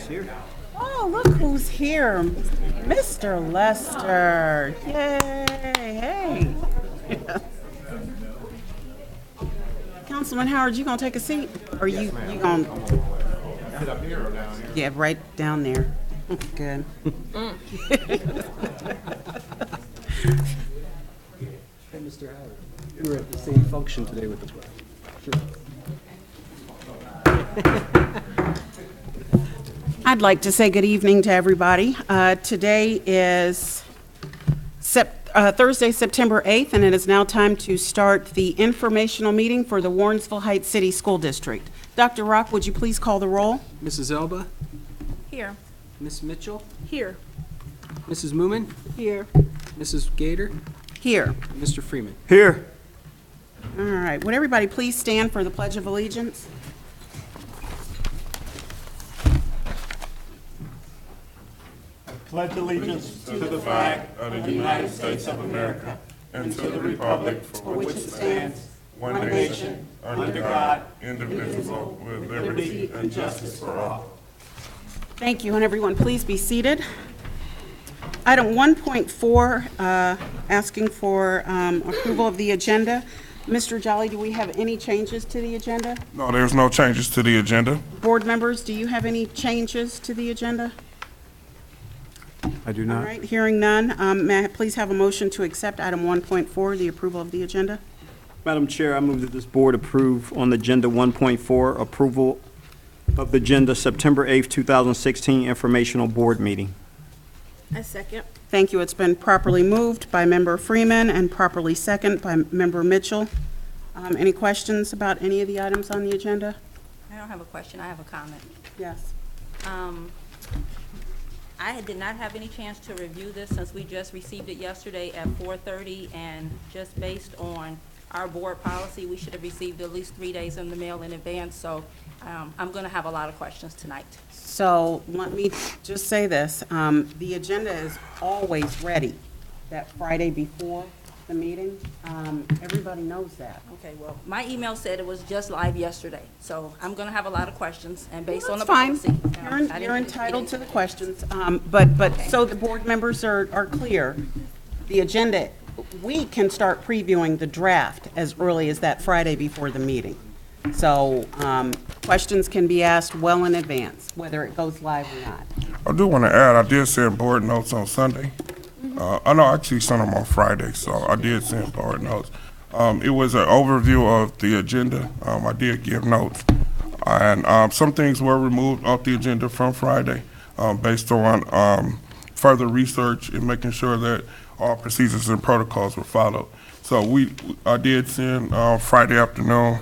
here. Oh, look who's here. Mr. Lester. Yay. Hey. Councilman Howard, you gonna take a seat? Or you gonna Sit up here or down here? yeah, right down there. Good. Hey, Mr. Howard, you were at the same function today with the I'd like to say good evening to everybody. Today is Thursday, September 8th, and it is now time to start the informational meeting for the Warrensville Heights City School District. Dr. Rock, would you please call the roll? Mrs. Elba, Here. Miss Mitchell, Here. Mrs. Moomin, Here. Mrs. Gator, Here. and Mr. Freeman. Here. All right. Would everybody please stand for the Pledge of Allegiance? Pledge allegiance to the flag of the United States of America and to the republic for which it stands, one nation, under God, indivisible, with liberty and justice for all. Thank you, and everyone, please be seated. Item 1.4, asking for approval of the agenda. Mr. Jolly, do we have any changes to the agenda? No, there's no changes to the agenda. Board members, do you have any changes to the agenda? I do All not. right, hearing none, may I please have a motion to accept item 1.4, the approval of the agenda? Madam Chair, I move that this board approve on the agenda 1.4, approval of the agenda September 8th, 2016 informational board meeting. I second. Thank you. It's been properly moved by Member Freeman and properly second by Member Mitchell. Any questions about any of the items on the agenda? I don't have a question, I have a comment. Yes. I did not have any chance to review this since we just received it yesterday at 4:30, and just based on our board policy, we should have received at least 3 days in the mail in advance, so I'm going to have a lot of questions tonight. So let me just say this. The agenda is always ready that Friday before the meeting. Everybody knows that. Okay, well, my email said it was just live yesterday, so I'm going to have a lot of questions, and based on the That's fine. policy. You're entitled to the questions. But so the board members are clear, the agenda, we can start previewing the draft as early as that Friday before the meeting. So questions can be asked well in advance, whether it goes live or not. I do want to add, I did send board notes on Sunday. I know I actually sent them on Friday, so I did send board notes. It was an overview of the agenda. I did give notes. And some things were removed off the agenda from Friday based on further research and making sure that all procedures and protocols were followed. So I did send Friday afternoon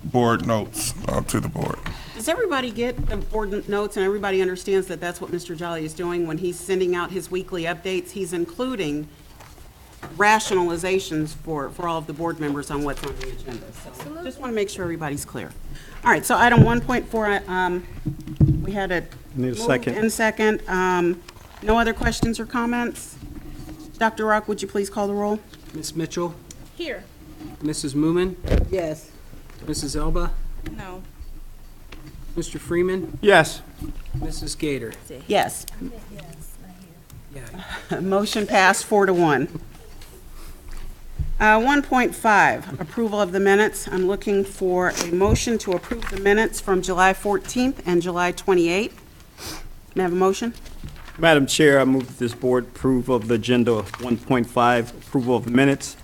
board notes to the board. Does everybody get the board notes and everybody understands that that's what Mr. Jolly is doing when he's sending out his weekly updates? He's including rationalizations for all of the board members on what's on the agenda. So just want to make sure everybody's clear. All right, so item 1.4, we had a Need a second. moved and second. No other questions or comments? Dr. Rock, would you please call the roll? Miss Mitchell, Here. Mrs. Moomin, Yes. Mrs. Elba, No. Mr. Freeman, Yes. Mrs. Gator. Yes. Yeah. Motion passed 4-1. 1.5, approval of the minutes. I'm looking for a motion to approve the minutes from July 14th and July 28th. May I have a motion? Madam Chair, I move that this board approve of the agenda 1.5, approval of the minutes.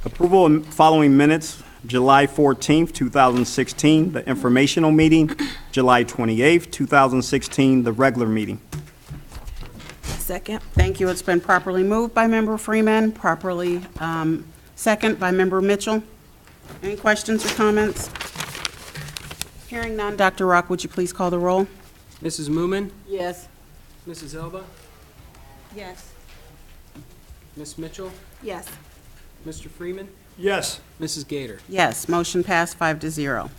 Approval of following minutes, July 14th, 2016, the informational meeting, July 28th, 2016, the regular meeting. Second. Thank you. It's been properly moved by Member Freeman, properly second by Member Mitchell. Any questions or comments? Hearing none, Dr. Rock, would you please call the roll? Mrs. Moomin, Yes. Mrs. Elba, Yes. Miss Mitchell, Yes. Mr. Freeman, Yes. Mrs. Gator. Yes, motion passed 5-0.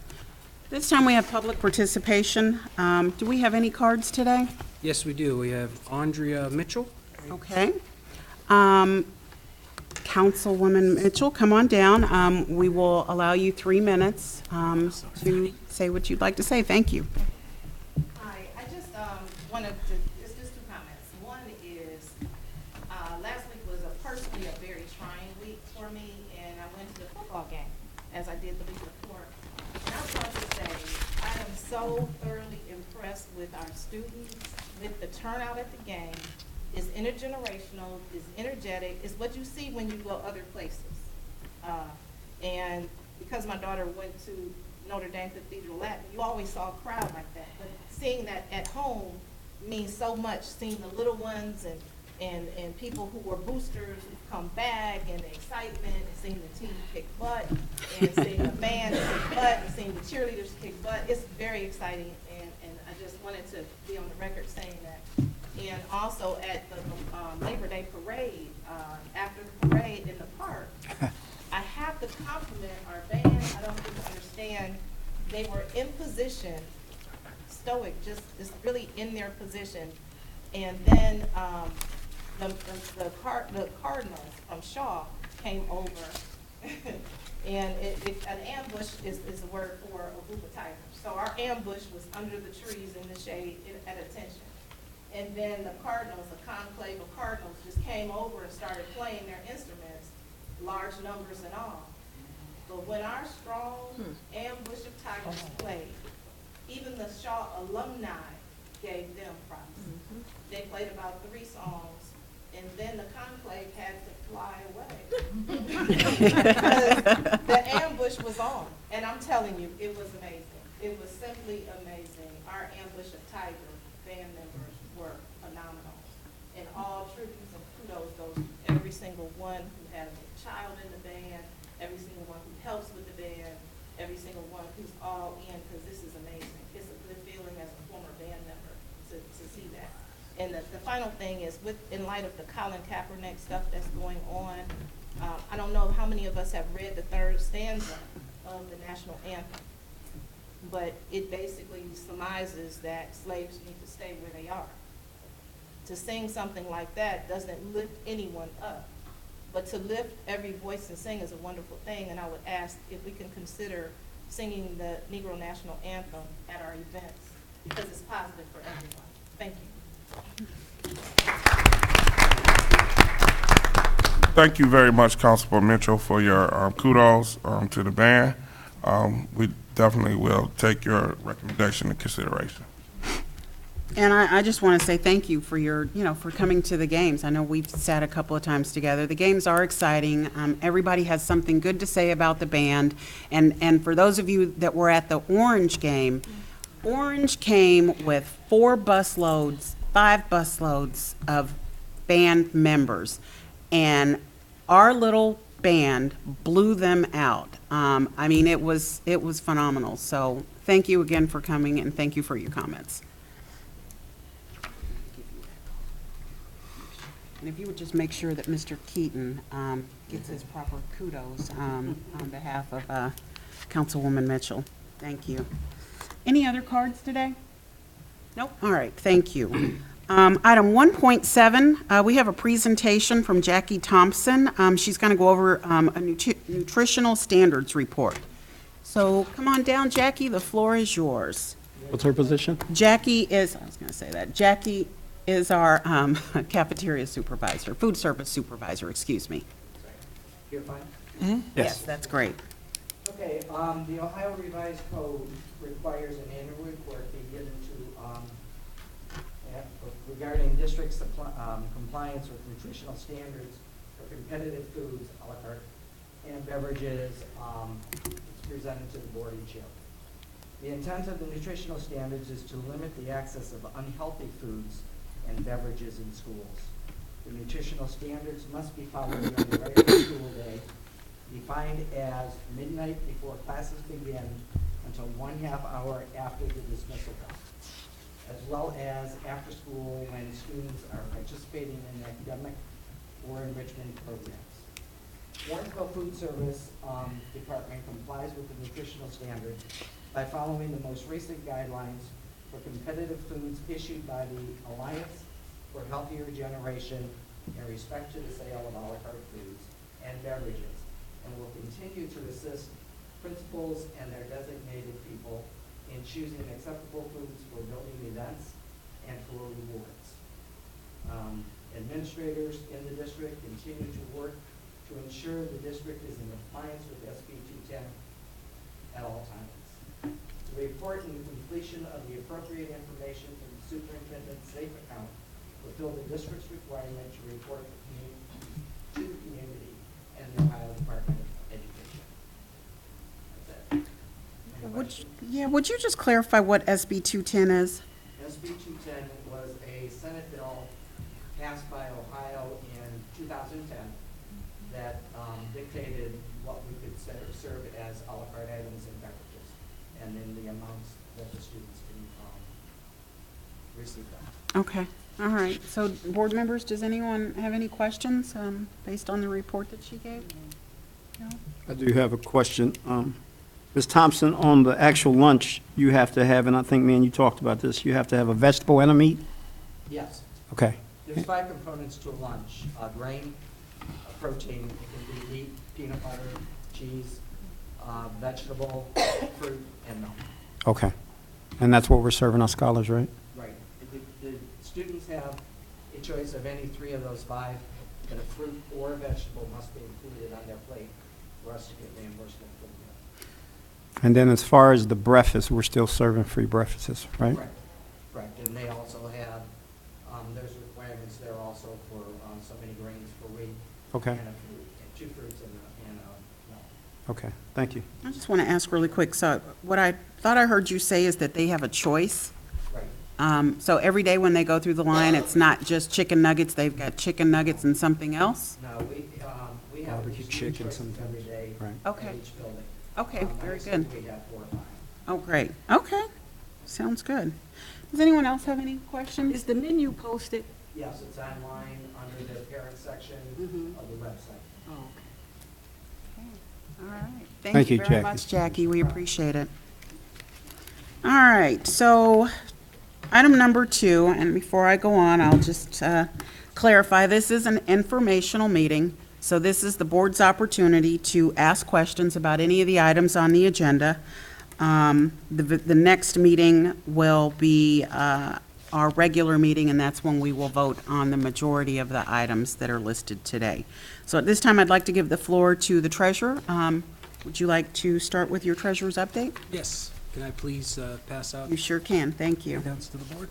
This time we have public participation. Do we have any cards today? Yes, we do. We have Andrea Mitchell. Okay. Councilwoman Mitchell, come on down. We will allow you 3 minutes to say what you'd like to say. Thank you. Hi, I just wanted to, it's just two comments. One is, last week was personally a very trying week for me, and I went to the football game, as I did the week before. And I want to say, I am so thoroughly impressed with our students, with the turnout at the game. It's intergenerational, it's energetic, it's what you see when you go other places. And because my daughter went to Notre Dame Cathedral Latin, you always saw a crowd like that. But seeing that at home means so much, seeing the little ones and people who were boosters who come back, and the excitement, and seeing the team kick butt, and seeing the band kick butt, and seeing the cheerleaders kick butt. It's very exciting, and I just wanted to be on the record saying that. And also at the Labor Day parade, after the parade in the park, I have to compliment our band. I don't think you understand. They were in position, stoic, just really in their position. And then the Cardinals from Shaw came over, and an ambush is a word for a group of tigers. So our ambush was under the trees in the shade at attention. And then the Cardinals, a conclave of Cardinals, just came over and started playing their instruments, large numbers and all. But when our strong ambush of tigers played, even the Shaw alumni gave them props. They played about 3 songs, and then the conclave had to fly away. Because the ambush was on. And I'm telling you, it was amazing. It was simply amazing. Our ambush of tiger band members were phenomenal. And all tributes and kudos goes to every single one who had a child in the band, every single one who helps with the band, every single one who's all in, because this is amazing. It's a good feeling as a former band member to see that. And the final thing is, in light of the Colin Kaepernick stuff that's going on, I don't know how many of us have read the 3rd stanza of the national anthem, but it basically surmises that slaves need to stay where they are. To sing something like that doesn't lift anyone up, but to lift every voice and sing is a wonderful thing, and I would ask if we can consider singing the Negro National Anthem at our events, because it's positive for everyone. Thank you. Thank you very much, Constable Mitchell, for your kudos to the band. We definitely will take your recommendation into consideration. And I just want to say thank you for your, for coming to the games. I know we've sat a couple of times together. The games are exciting. Everybody has something good to say about the band. And for those of you that were at the Orange game, Orange came with 5 busloads of band members. And our little band blew them out. I mean, it was phenomenal. So thank you again for coming, and thank you for your comments. And if you would just make sure that Mr. Keaton gets his proper kudos on behalf of Councilwoman Mitchell. Thank you. Any other cards today? Nope. All right, thank you. Item 1.7, we have a presentation from Jackie Thompson. She's going to go over a nutritional standards report. So come on down, Jackie, the floor is yours. What's her position? Jackie is our cafeteria supervisor, food service supervisor, excuse me. You're fine? Yes, that's great. Okay, the Ohio Revised Code requires an annual report be given to, regarding district's compliance with nutritional standards for competitive foods, a la carte, and beverages. It's presented to the board each year. The intent of the nutritional standards is to limit the access of unhealthy foods and beverages in schools. The nutritional standards must be followed during the regular school day, defined as midnight before classes begin until 1/2 hour after the dismissal bell, as well as after school when students are participating in academic or enrichment programs. Warrensville Food Service Department complies with the nutritional standards by following the most recent guidelines for competitive foods issued by the Alliance for Healthier Generation in respect to the sale of a la carte foods and beverages, and will continue to assist principals and their designated people in choosing acceptable foods for building events, and for rewards. Administrators in the district continue to work to ensure the district is in compliance with SB 210 at all times. The report and the completion of the appropriate information from the superintendent's safe account fulfill the district's requirement to report to the community and the Ohio Department of Education. That's it. Any questions? Would you just clarify what SB 210 is? SB 210 was a Senate bill passed by Ohio in 2010 that dictated what we could serve as a la carte items and beverages, and then the amounts that the students can receive them. Okay, all right. So, board members, does anyone have any questions based on the report that she gave? No? I do have a question. Ms. Thompson, on the actual lunch, you have to have, and I think, man, you talked about this, you have to have a vegetable and a meat? Yes. Okay. There's 5 components to a lunch: grain, protein, it can be meat, peanut butter, cheese, vegetable, fruit, and milk. Okay. And that's what we're serving our scholars, right? Right. The students have a choice of any 3 of those 5, and a fruit or a vegetable must be included on their plate for us to get reimbursement for the meal. And then as far as the breakfast, we're still serving free breakfasts, right? Correct. And they also have, there's requirements there also for so many grains per week. Okay. And a fruit, and 2 fruits and a milk. Okay, thank you. I just want to ask really quick, so what I thought I heard you say is that they have a choice? Right. So every day when they go through the line, it's not just chicken nuggets, they've got chicken nuggets and something else? No, we have Barbecue student chicken choices sometimes. every day Right. Okay. at each building. Okay, very good. We have 4 or 5. Oh, great. Okay, sounds good. Does anyone else have any questions? Is the menu posted? Yes, it's online under the parent section of the website. Oh, okay. All right. Thank you, very Jackie. much, Jackie. We appreciate it. All right, so item number 2, and before I go on, I'll just clarify, this is an informational meeting, so this is the board's opportunity to ask questions about any of the items on the agenda. The next meeting will be our regular meeting, and that's when we will vote on the majority of the items that are listed today. So at this time, I'd like to give the floor to the treasurer. Would you like to start with your treasurer's update? Yes. Can I please pass out You sure can, thank you. handouts to the board?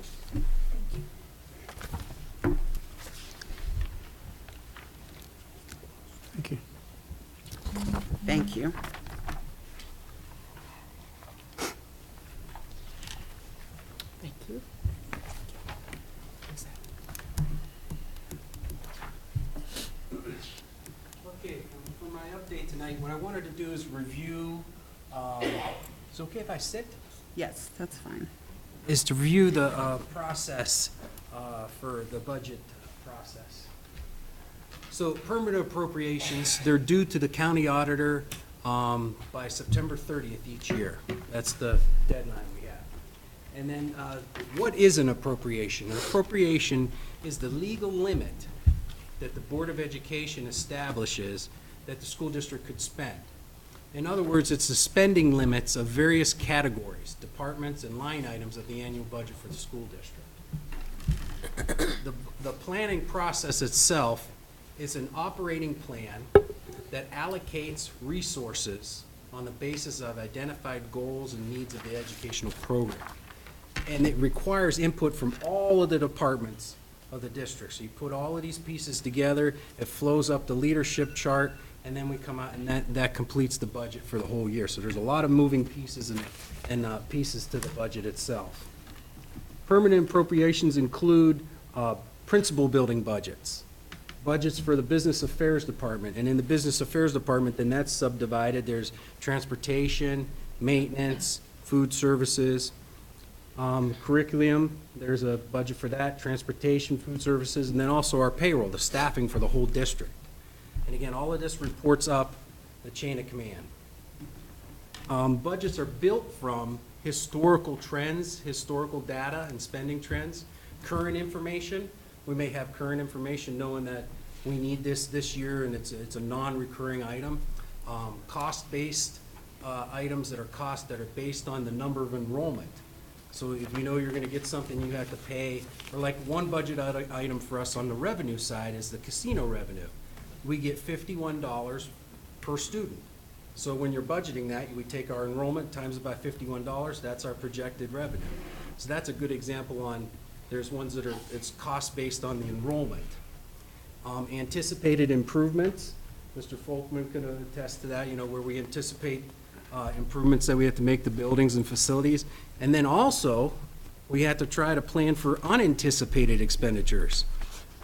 Thank you. Thank you. Thank you. Okay, for my update tonight, what I wanted to do is review, is it okay if I sit? Yes, that's fine. Is to review the process for the budget process. So permanent appropriations, they're due to the county auditor by September 30th each year. That's the deadline we have. And then what is an appropriation? An appropriation is the legal limit that the Board of Education establishes that the school district could spend. In other words, it's the spending limits of various categories, departments, and line items of the annual budget for the school district. The planning process itself is an operating plan that allocates resources on the basis of identified goals and needs of the educational program. And it requires input from all of the departments of the district. So you put all of these pieces together, it flows up the leadership chart, and then we come out, and that completes the budget for the whole year. So there's a lot of moving pieces and pieces to the budget itself. Permanent appropriations include principal building budgets, budgets for the Business Affairs Department, and in the Business Affairs Department, then that's subdivided. There's transportation, maintenance, food services, curriculum, there's a budget for that, transportation, food services, and then also our payroll, the staffing for the whole district. And again, all of this reports up the chain of command. Budgets are built from historical trends, historical data and spending trends, current information. We may have current information knowing that we need this year and it's a non-recurring item. Cost-based items that are based on the number of enrollment. So if you know you're gonna get something, you have to pay, or like one budget item for us on the revenue side is the casino revenue. We get $51 per student. So when you're budgeting that, we take our enrollment times it by $51, that's our projected revenue. So that's a good example on, there's ones that are, it's cost based on the enrollment. Anticipated improvements, Mr. Folkman can attest to that, you know, where we anticipate improvements that we have to make to buildings and facilities. And then also, we have to try to plan for unanticipated expenditures.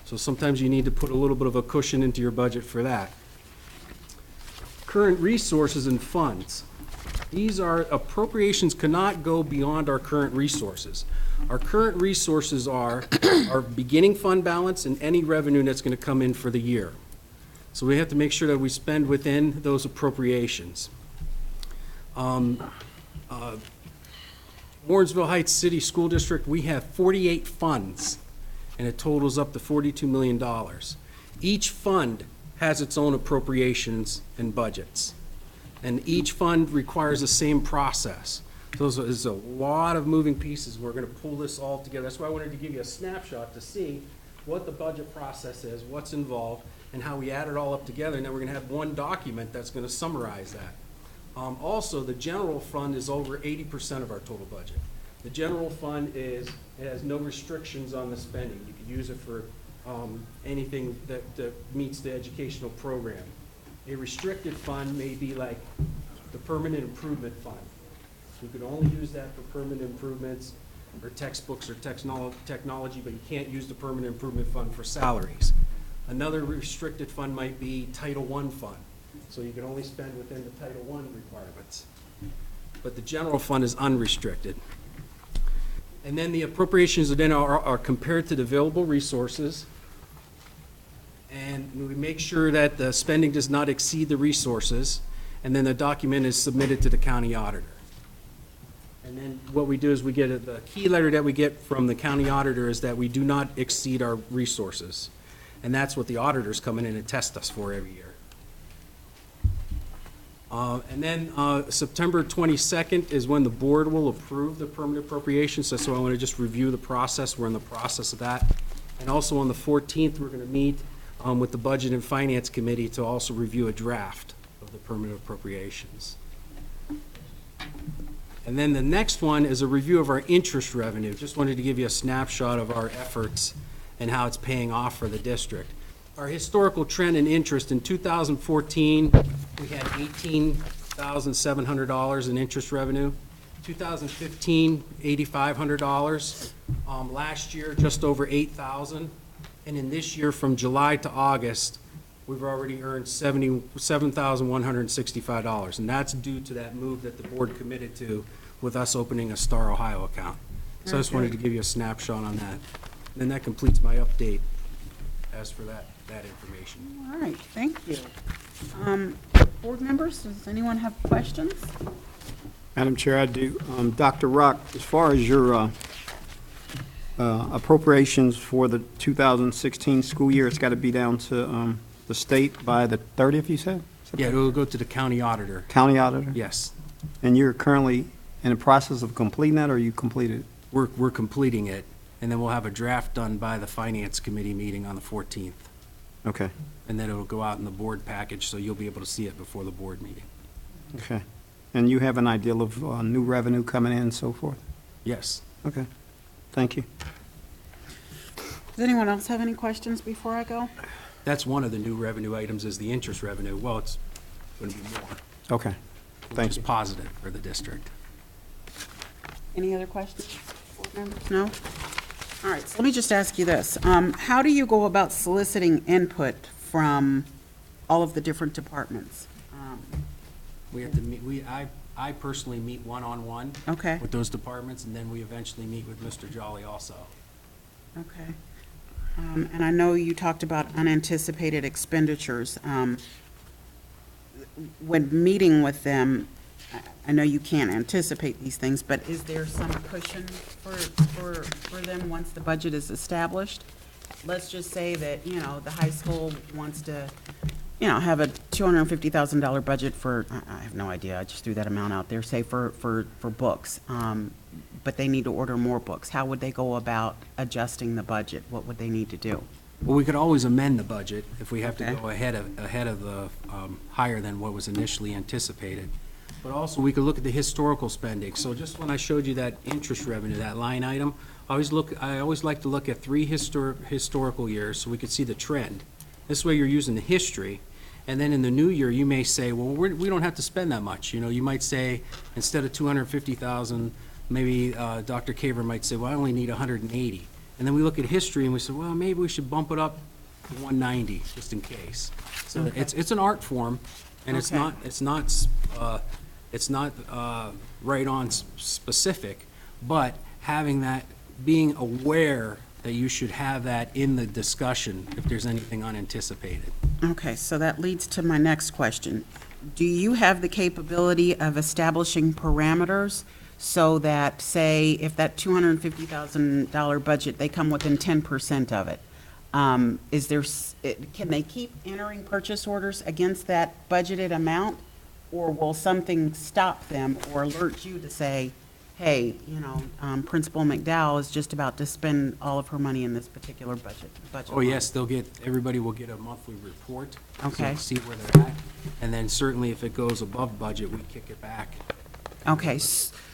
So sometimes you need to put a little bit of a cushion into your budget for that. Current resources and funds. These are, appropriations cannot go beyond our current resources. Our current resources are our beginning fund balance and any revenue that's going to come in for the year. So we have to make sure that we spend within those appropriations. Warrensville Heights City School District, we have 48 funds, and it totals up to $42 million. Each fund has its own appropriations and budgets, and each fund requires the same process. So there's a lot of moving pieces. We're going to pull this all together. That's why I wanted to give you a snapshot to see what the budget process is, what's involved, and how we add it all up together, and then we're going to have one document that's going to summarize that. Also, the general fund is over 80% of our total budget. The general fund it has no restrictions on the spending. You could use it for anything that meets the educational program. A restricted fund may be like the permanent improvement fund. So you could only use that for permanent improvements or textbooks or technology, but you can't use the permanent improvement fund for salaries. Another restricted fund might be Title I fund. So you can only spend within the Title I requirements. But the general fund is unrestricted. And then the appropriations then are compared to the available resources. And we make sure that the spending does not exceed the resources. And then the document is submitted to the county auditor. And then what we do is we get the key letter that we get from the county auditor is that we do not exceed our resources. And that's what the auditors come in and attest us for every year. And then September 22nd is when the board will approve the permanent appropriations. So I want to just review the process. We're in the process of that. And also on the 14th, we're going to meet with the Budget and Finance Committee to also review a draft of the permanent appropriations. And then the next one is a review of our interest revenue. Just wanted to give you a snapshot of our efforts and how it's paying off for the district. Our historical trend in interest in 2014, we had $18,700 in interest revenue. 2015, $8,500. Last year, just over $8,000. And in this year, from July to August, we've already earned $7,165. And that's due to that move that the board committed to with us opening a Star Ohio account. So I just wanted to give you a snapshot on that. And that completes my update as for that information. All right, thank you. Board members, does anyone have questions? Madam Chair, I do. Dr. Rock, as far as your appropriations for the 2016 school year, it's got to be down to the state by the 30th, you said? Yeah, it will go to the county auditor. County auditor? Yes. And you're currently in the process of completing that, or you completed? We're completing it, and then we'll have a draft done by the Finance Committee meeting on the 14th. Okay, And then it'll go out in the board package, so you'll be able to see it before the board meeting. okay. And you have an idea of new revenue coming in and so forth? Yes. Okay, thank you. Does anyone else have any questions before I go? That's one of the new revenue items is the interest revenue. Well, it's going to be more, Okay, thank which is you. positive for the district. Any other questions? Board members? No? All right, so let me just ask you this. How do you go about soliciting input from all of the different departments? We have to meet, I personally meet one-on-one Okay, with those departments, and then we eventually meet with Mr. Jolly also. okay. And I know you talked about unanticipated expenditures. When meeting with them, I know you can't anticipate these things, but is there some cushion for them once the budget is established? Let's just say that, you know, the high school wants to, you know, have a $250,000 budget for, I have no idea, I just threw that amount out there, say for books. but they need to order more books. How would they go about adjusting the budget? What would they need to do? Well, we could always amend the budget if we have to Okay. go ahead of the, higher than what was initially anticipated. But also, we could look at the historical spending. So just when I showed you that interest revenue, that line item, I always like to look at 3 historical years so we could see the trend. This way you're using the history, and then in the new year, you may say, well, we don't have to spend that much. You know, you might say, instead of 250,000, maybe Dr. Caver might say, well, I only need 180. And then we look at history and we say, well, maybe we should bump it up to 190, just in case. So it's an art form, and it's Okay. not right on specific, but having that, being aware that you should have that in the discussion if there's anything unanticipated. Okay, so that leads to my next question. Do you have the capability of establishing parameters so that, say, if that $250,000 budget, they come within 10% of it? Can they keep entering purchase orders against that budgeted amount? Or will something stop them or alert you to say, hey, Principal McDowell is just about to spend all of her money in this particular budget? Oh, yes, everybody will get a monthly report. so Okay. See where they're at. And then certainly if it goes above budget, we kick it back. Okay,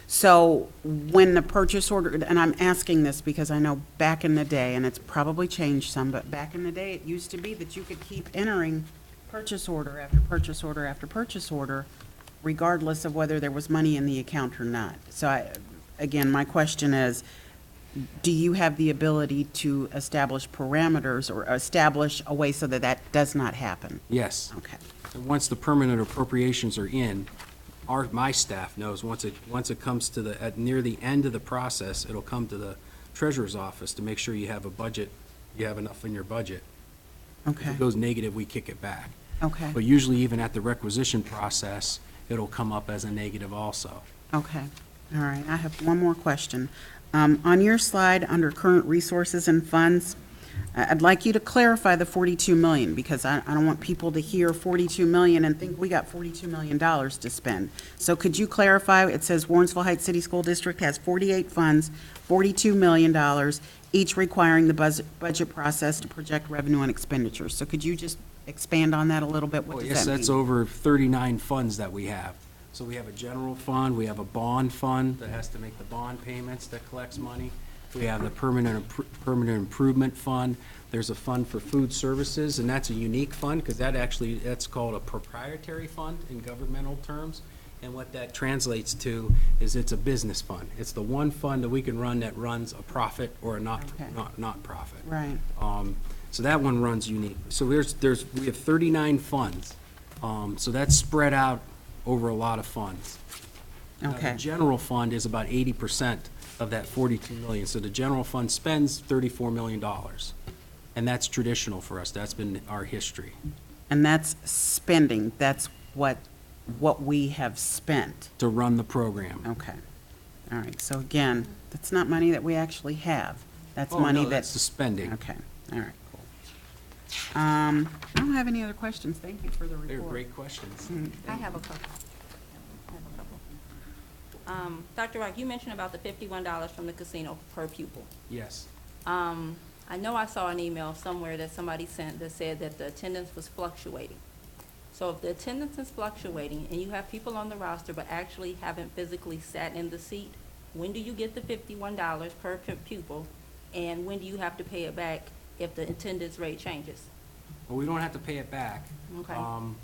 so when the purchase order, and I'm asking this because I know back in the day, and it's probably changed some, but back in the day, it used to be that you could keep entering purchase order after purchase order after purchase order, regardless of whether there was money in the account or not. So again, my question is, do you have the ability to establish parameters or establish a way so that that does not happen? Yes. Okay, And once the permanent appropriations are in, my staff knows, once it comes to near the end of the process, it'll come to the treasurer's office to make sure you have a budget, you have enough in your budget. If okay, it goes negative, we kick it back. okay, But usually even at the requisition process, it'll come up as a negative also. okay. All right, I have one more question. On your slide, under current resources and funds, I'd like you to clarify the 42 million, because I don't want people to hear 42 million and think we got $42 million to spend. So could you clarify, it says Warrensville Heights City School District has 48 funds, $42 million, each requiring the budget process to project revenue and expenditures. So could you just expand on that a little bit? What does Yes, that that's mean? over 39 funds that we have. So we have a general fund, we have a bond fund that has to make the bond payments, that collects money. We have the permanent improvement fund. There's a fund for food services, and that's a unique fund, because that's called a proprietary fund in governmental terms. And what that translates to is it's a business fund. It's the one fund that we can run that runs a profit or a not profit. Right, So that one runs unique. So we have 39 funds. So that's spread out over a lot of funds. Now, okay, the general fund is about 80% of that 42 million. So the general fund spends $34 million. And that's traditional for us. That's been our history. and that's spending, that's what we have spent. To run the program. Okay, all right, so again, that's not money that we actually have. That's Oh, money no, that's the spending. Okay, all right, cool. I don't have any other questions. Thank you for the report. They're great questions. I have a couple. Dr. Rock, you mentioned about the $51 from the casino per pupil. Yes. I know I saw an email somewhere that somebody sent that said that the attendance was fluctuating. So if the attendance is fluctuating and you have people on the roster but actually haven't physically sat in the seat, when do you get the $51 per pupil? And when do you have to pay it back if the attendance rate changes? Well, we don't have to pay it back. Okay.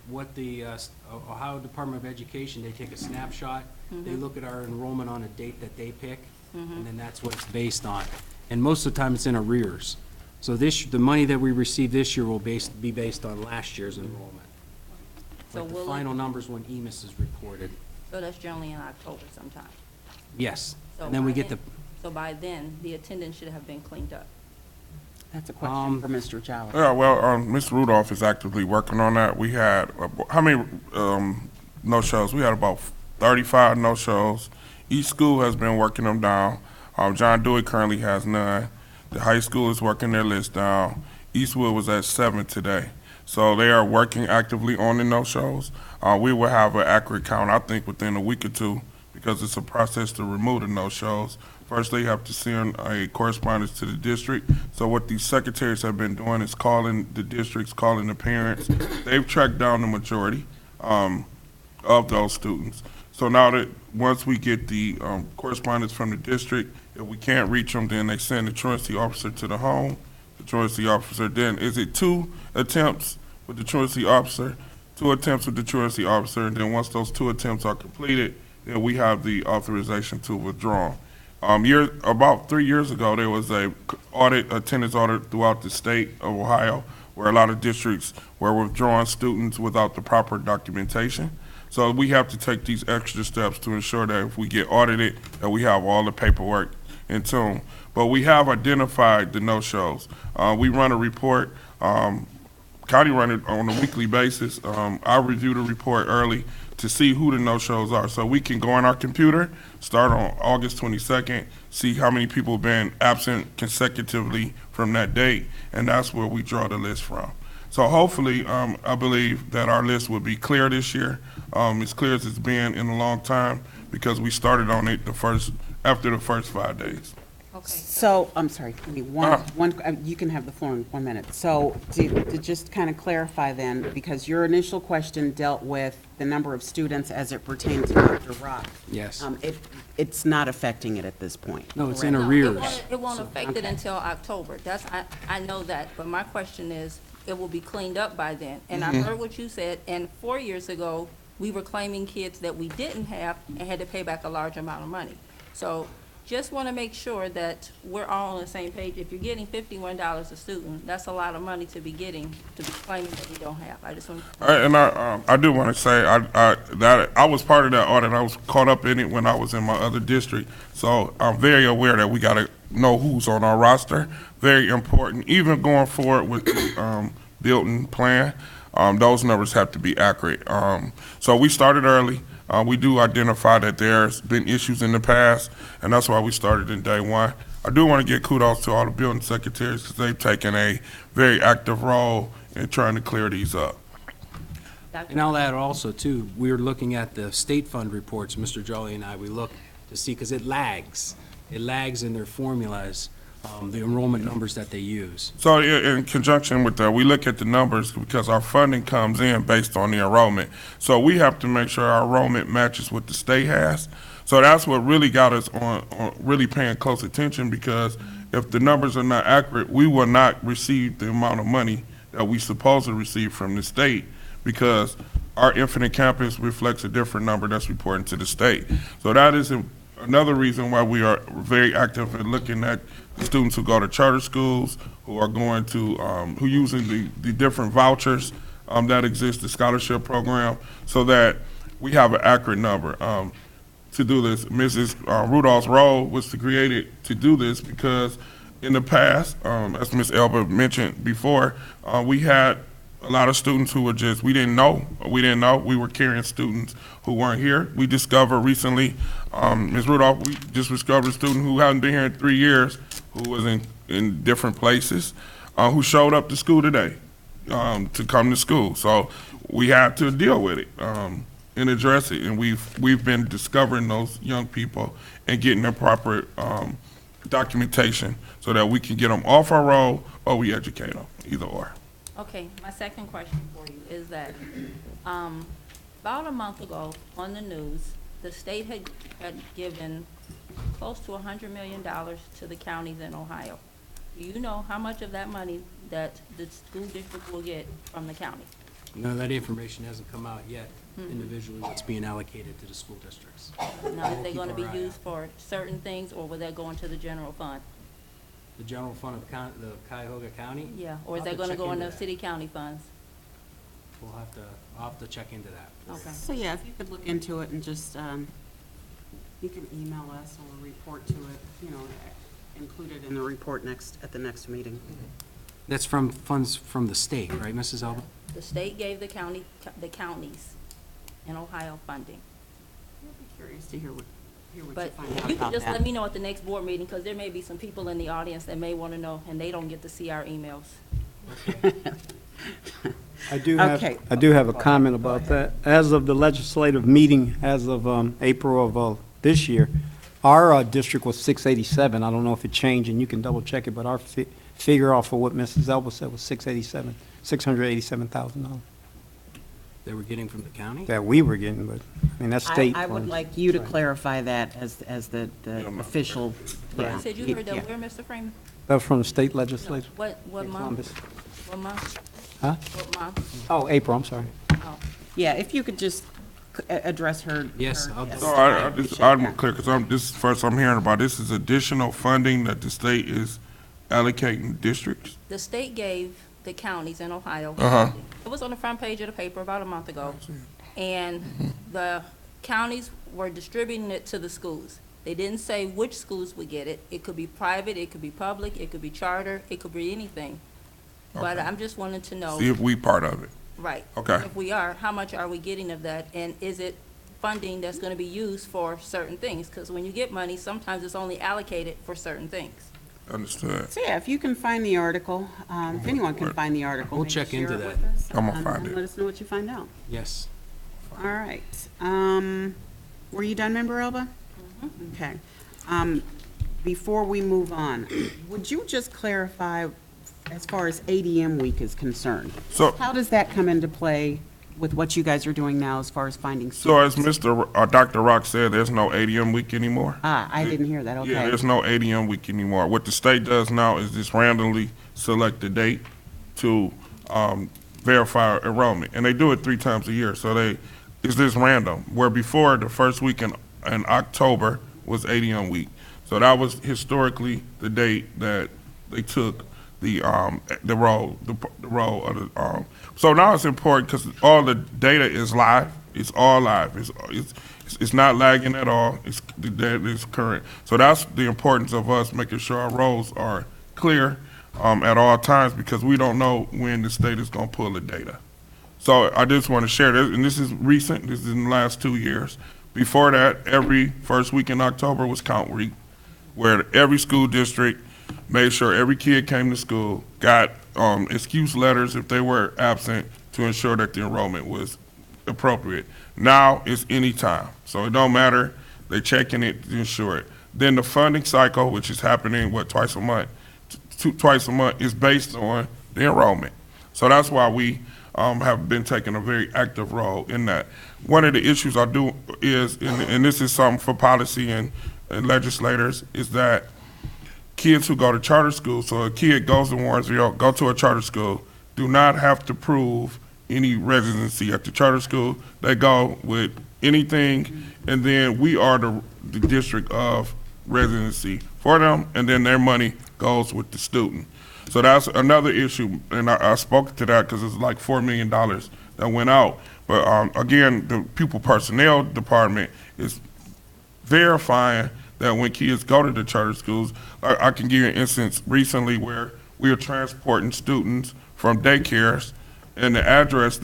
What the Ohio Department of Education, they take a snapshot, they look at our enrollment on a date that they pick, and then that's what it's based on. And most of the time, it's in arrears. So the money that we receive this year will be based on last year's enrollment. So Like the will it- final numbers when EMIS is reported. So that's generally in October sometime. Yes. So And then we by get then- So by then, the attendance should have been cleaned up. That's a question for Mr. Jolly. Yeah, well, Ms. Rudolph is actively working on that. We had, how many no-shows? We had about 35 no-shows. Each school has been working them down. John Dewey currently has none. The high school is working their list down. Eastwood was at 7 today. So they are working actively on the no-shows. We will have an accurate count, I think, within a week or two, because it's a process to remove the no-shows. First, they have to send a correspondence to the district. So what these secretaries have been doing is calling the districts, calling the parents. They've tracked down the majority of those students. So now that, once we get the correspondence from the district, if we can't reach them, then they send the truancy officer to the home. The truancy officer, then, is it 2 attempts with the truancy officer, 2 attempts with the truancy officer, and then once those 2 attempts are completed, then we have the authorization to withdraw. About 3 years ago, there was attendance audit throughout the state of Ohio, where a lot of districts were withdrawing students without the proper documentation. So we have to take these extra steps to ensure that if we get audited, that we have all the paperwork in tune. But we have identified the no-shows. We run a report, county run it on a weekly basis. I review the report early to see who the no-shows are. So we can go on our computer, start on August 22nd, see how many people have been absent consecutively from that date, and that's where we draw the list from. So hopefully, I believe that our list will be clear this year, as clear as it's been in a long time, because we started on it after the first 5 days. Okay. So, I'm sorry, give me you can have the floor in 1 minute. So, to just kind of clarify then, because your initial question dealt with the number of students as it pertained to Dr. Rock. Yes. It's not affecting it at this point. No, it's in No, arrears. It won't affect it until October. I know that, but my question is, it will be cleaned up by then. And I heard what you said, and 4 years ago, we were claiming kids that we didn't have and had to pay back a large amount of money. So just want to make sure that we're all on the same page. If you're getting $51 a student, that's a lot of money to be getting, to be claiming that we don't have. I just want to. I do want to say that I was part of that audit. I was caught up in it when I was in my other district. So I'm very aware that we got to know who's on our roster. Very important. Even going forward with the built-in plan, those numbers have to be accurate. So we started early. We do identify that there's been issues in the past, and that's why we started in day one. I do want to give kudos to all the building secretaries because they've taken a very active role in trying to clear these up. And I'll add also, too, we're looking at the state fund reports, Mr. Jolly and I, we look to see, because it lags. It lags in their formulas, the enrollment numbers that they use. So in conjunction with that, we look at the numbers because our funding comes in based on the enrollment. So we have to make sure our enrollment matches what the state has. So that's what really got us on really paying close attention, because if the numbers are not accurate, we will not receive the amount of money that we supposed to receive from the state, because our Infinite Campus reflects a different number that's reporting to the state. So that is another reason why we are very active in looking at the students who go to charter schools, who are going to, who using the different vouchers that exist, the scholarship program, so that we have an accurate number. To do this, Mrs. Rudolph's role was to create it to do this because in the past, as Ms. Elba mentioned before, we had a lot of students who were just, we didn't know. We were carrying students who weren't here. We discovered recently, Ms. Rudolph, we just discovered a student who hadn't been here in 3 years, who was in different places, who showed up to school today to come to school. So we had to deal with it and address it. And we've been discovering those young people and getting the proper documentation so that we can get them off our roll or we educate them, either or. Okay, my second question for you is that, about a month ago on the news, the state had given close to $100 million to the counties in Ohio. Do you know how much of that money that the school district will get from the county? No, that information hasn't come out yet, individually, what's being allocated to the school districts. Now, is they Keep gonna be our eye used for certain things, or will that go into the general fund? The general fund of the Cuyahoga County? Yeah, or is I'll that have to gonna check go in into the that. city-county funds? I'll have to check into that. Okay. So, yeah, if you could look into it and just, you can email us or report to it, include it in the report at the next meeting. That's from funds from the state, right, Mrs. Elba? The state gave the counties in Ohio funding. I'll be curious to hear what you But find out you about can just that. let me know at the next board meeting, because there may be some people in the audience that may want to know, and they don't get to see our emails. I do Okay. have a comment about that. As of the legislative meeting, as of April of this year, Our district was 687. I don't know if it changed, and you can double check it, but our figure off of what Mrs. Elba said was 687, $687,000 They were getting from the county? that we were getting, but, I mean, that's state I would funds. like you to clarify that as the official. yeah, You said you heard yeah. that where, Mr. Freeman? That was from the state legislature. What in month? Columbus. What month? Huh? What month? Oh, April, I'm sorry. Oh. Yeah, if you could just address her. Yes, her- I'll yes. do So I'm clear, because this is first I'm hearing about, this is additional funding that the state is allocating districts? The state gave the counties in Ohio. Uh-huh. It was on the front page of the paper about a month ago. And the counties were distributing it to the schools. They didn't say which schools would get it. It could be private, it could be public, it could be charter, it could be anything. But Okay. I'm just wanting to know, See if we part of it. right. Okay. If we are, how much are we getting of that? And is it funding that's gonna be used for certain things? Because when you get money, sometimes it's only allocated for certain things. Understood. So yeah, if you can find the article, if anyone can find the article. We'll maybe check share into it that. with us, I'm gonna find and it. let us know what you find out. Yes. All right. Were you done, Member Elba? Okay. Before we move on, would you just clarify as far as ADM week is concerned? So, How does that come into play with what you guys are doing now as far as finding so as students? Dr. Rock said, there's no ADM week anymore? Ah, I didn't hear that, Yeah, okay. there's no ADM week anymore. What the state does now is just randomly select a date to verify enrollment, and they do it 3 times a year. So it's just random. Where before the first week in October was ADM week, so that was historically the date that they took the role of the. So now it's important because all the data is live. It's all live. It's not lagging at all. The data is current. So that's the importance of us making sure our roles are clear at all times, because we don't know when the state is going to pull the data. So I just want to share this, and this is recent. This is in the last 2 years. Before that, every first week in October was count week, where every school district made sure every kid came to school, got excuse letters if they were absent to ensure that the enrollment was appropriate. Now it's any time, so it don't matter. They checking it to ensure it. Then the funding cycle, which is happening twice a month, twice a month, is based on the enrollment. So that's why we have been taking a very active role in that. One of the issues I do is, and this is something for policy and legislators, is that kids who go to charter school, so a kid goes to Warrensville, go to a charter school, do not have to prove any residency at the charter school. They go with anything, and then we are the district of residency for them, and then their money goes with the student. So that's another issue, and I spoke to that because it's like $4 million that went out. But again, the pupil personnel department is verifying that when kids go to the charter schools, I can give you an instance recently where we are transporting students from daycares, and their address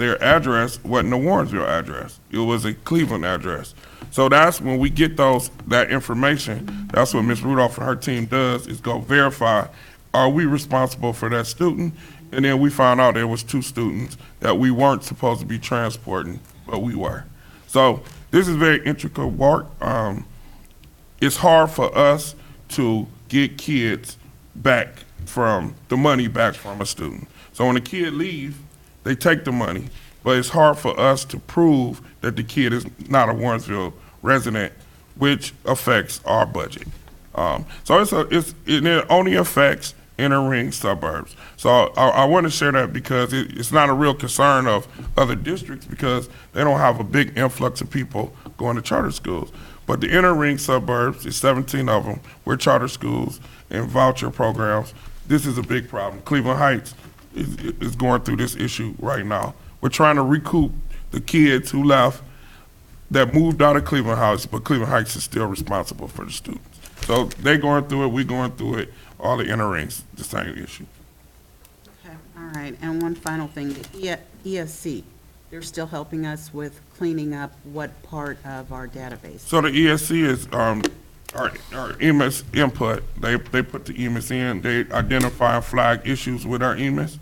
wasn't a Warrensville address. It was a Cleveland address. So that's when we get that information, that's what Ms. Rudolph and her team does, is go verify, are we responsible for that student? And then we found out there was 2 students that we weren't supposed to be transporting, but we were. So this is very intricate work. It's hard for us to get kids the money back from a student. So when a kid leaves, they take the money, but it's hard for us to prove that the kid is not a Warrensville resident, which affects our budget. So it only affects inner ring suburbs. So I want to share that because it's not a real concern of other districts, because they don't have a big influx of people going to charter schools. But the inner ring suburbs, there's 17 of them, we're charter schools and voucher programs. This is a big problem. Cleveland Heights is going through this issue right now. We're trying to recoup the kids who left, that moved out of Cleveland Heights, but Cleveland Heights is still responsible for the students. So they're going through it, we're going through it, all the inner rings, the same issue. Okay, all right, and one final thing, the ESC, they're still helping us with cleaning up what part of our database? So the ESC is our EMIS input. They put the EMIS in, they identify and flag issues with our EMIS.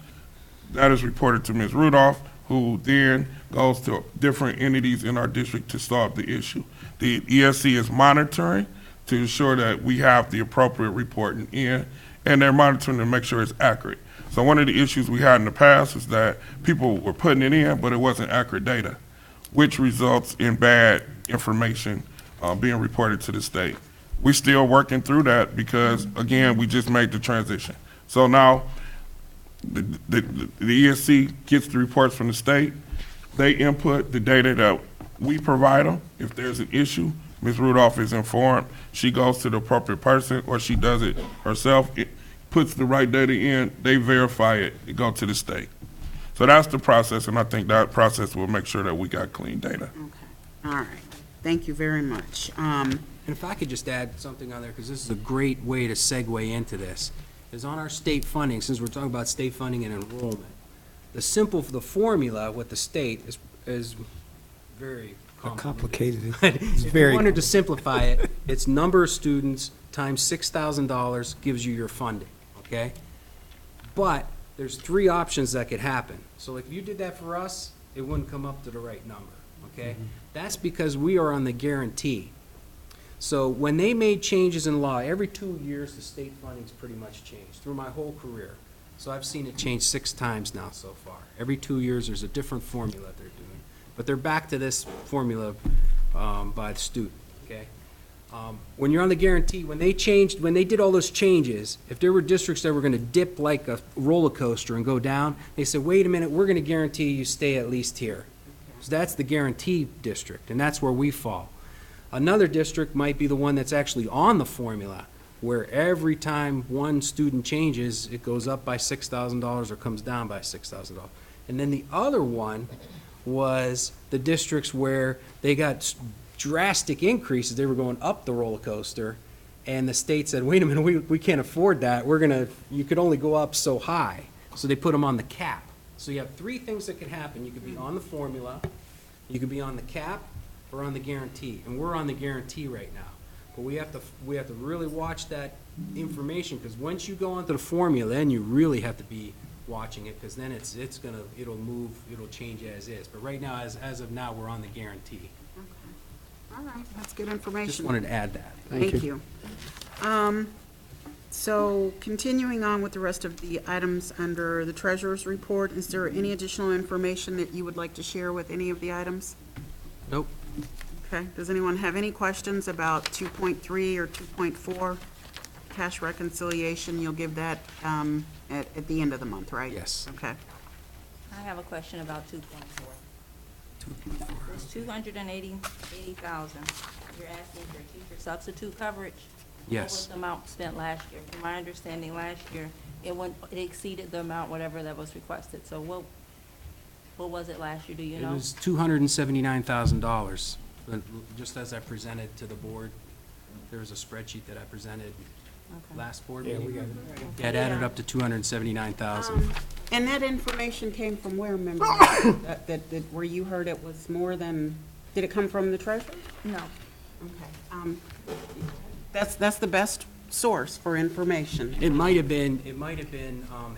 That is reported to Ms. Rudolph, who then goes to different entities in our district to solve the issue. The ESC is monitoring to ensure that we have the appropriate reporting in, and they're monitoring to make sure it's accurate. So one of the issues we had in the past is that people were putting it in, but it wasn't accurate data, which results in bad information being reported to the state. We're still working through that because, again, we just made the transition. So now the ESC gets the reports from the state. They input the data that we provide them. If there's an issue, Ms. Rudolph is informed. She goes to the appropriate person, or she does it herself. It puts the right data in, they verify it, it goes to the state. So that's the process, and I think that process will make sure that we got clean data. Okay, all right. Thank you very much. And if I could just add something on there, because this is a great way to segue into this, is on our state funding, since we're talking about state funding and enrollment, the formula with the state is very complicated. If you wanted to simplify it, it's number of students times $6,000 gives you your funding, okay? But there's 3 options that could happen. So like if you did that for us, it wouldn't come up to the right number, okay? That's because we are on the guarantee. So when they made changes in law, every 2 years, the state funding's pretty much changed through my whole career. So I've seen it change 6 times now so far. Every 2 years, there's a different formula they're doing. But they're back to this formula by the student, okay? When you're on the guarantee, when they did all those changes, if there were districts that were gonna dip like a roller coaster and go down, they said, wait a minute, we're gonna guarantee you stay at least here. So that's the guarantee district, and that's where we fall. Another district might be the one that's actually on the formula, where every time one student changes, it goes up by $6,000 or comes down by $6,000. And then the other one was the districts where they got drastic increases. They were going up the roller coaster, and the state said, wait a minute, we can't afford that. You could only go up so high. So they put them on the cap. So you have 3 things that could happen. You could be on the formula, you could be on the cap, or on the guarantee. And we're on the guarantee right now. But we have to really watch that information, because once you go onto the formula, then you really have to be watching it, because then it'll move, it'll change as is. But right now, as of now, we're on the guarantee. All right, that's good information. Just wanted to add that. Thank you. So continuing on with the rest of the items under the treasurer's report, is there any additional information that you would like to share with any of the items? Nope. Okay, does anyone have any questions about 2.3 or 2.4? Cash reconciliation, you'll give that at the end of the month, right? Yes. Okay. I have a question about 2.4. It's 280,000. You're asking for teacher substitute coverage? What Yes. was the amount spent last year? From my understanding, last year, it exceeded the amount, whatever that was requested. So what was it last year, do you It know? was $279,000. Just as I presented to the board, there was a spreadsheet that I presented Okay. last board meeting. Yeah, it added up to 279,000. And that information came from where, member? Where you heard it was more than, did it come from the treasurer? No. Okay. That's the best source for information. It might have been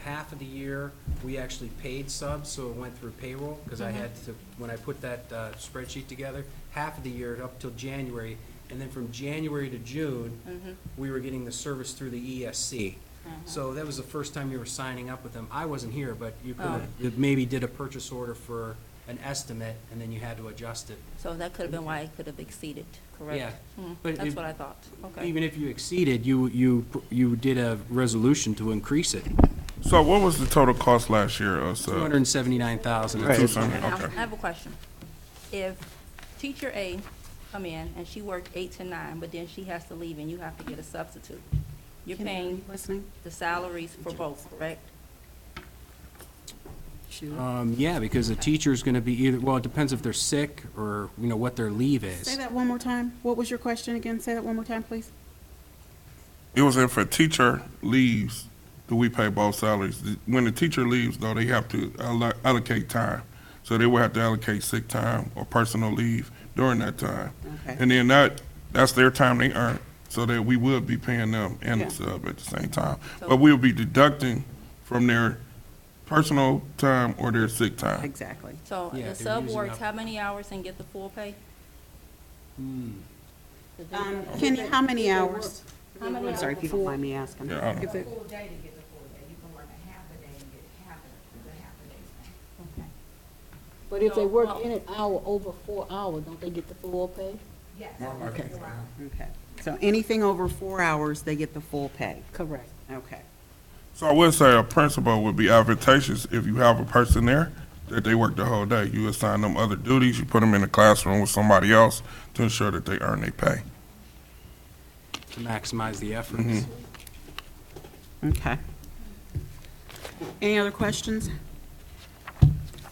half of the year, we actually paid subs, so it went through payroll, because I had to, when I put that spreadsheet together, half of the year up till January, and then from January to June, we were getting the service through the ESC. So that was the first time you were signing up with them. I wasn't here, but you could have, maybe did a purchase order for an estimate, and then you had to adjust it. So that could have been why it could have exceeded, correct? Yeah. Mm, But That's it- what I thought. Okay. Even if you exceeded, you did a resolution to increase it, So what was the total cost last year? 279,000. Two something, Now, okay. I have a question. If teacher A come in and she worked 8 to 9, but then she has to leave and you have to get a substitute, you're paying Listening? the salaries for both, correct? Yeah, because the teacher's gonna be either, well, it depends if they're sick or, what their leave Say is. that one more time. What was your question again? Say that one more time, please. It was if a teacher leaves, do we pay both salaries? When the teacher leaves, though, they have to allocate time. So they will have to allocate sick time or personal leave during that time. Okay. And then that's their time they earn, so that we would be paying them and the sub at the same time. So- But we'll be deducting from their personal time or their sick time. So Yeah, the they're sub using works up- how many hours and get the full pay? Kenny, how many hours? How many I'm sorry, if you don't mind me asking. Yeah, I don't know. Full day to get the full day. You can work a half a day and get half a day's pay. But if they No, work well- in an hour over 4 hours, don't they get the full pay? Yes. Okay. Okay. So anything over 4 hours, they get the full pay. Correct. Okay. So I would say a principal would be advantageous if you have a person there that they work the whole day. You assign them other duties, you put them in the classroom with somebody else to ensure that they earn their pay. To maximize the efforts. Okay. Any other questions?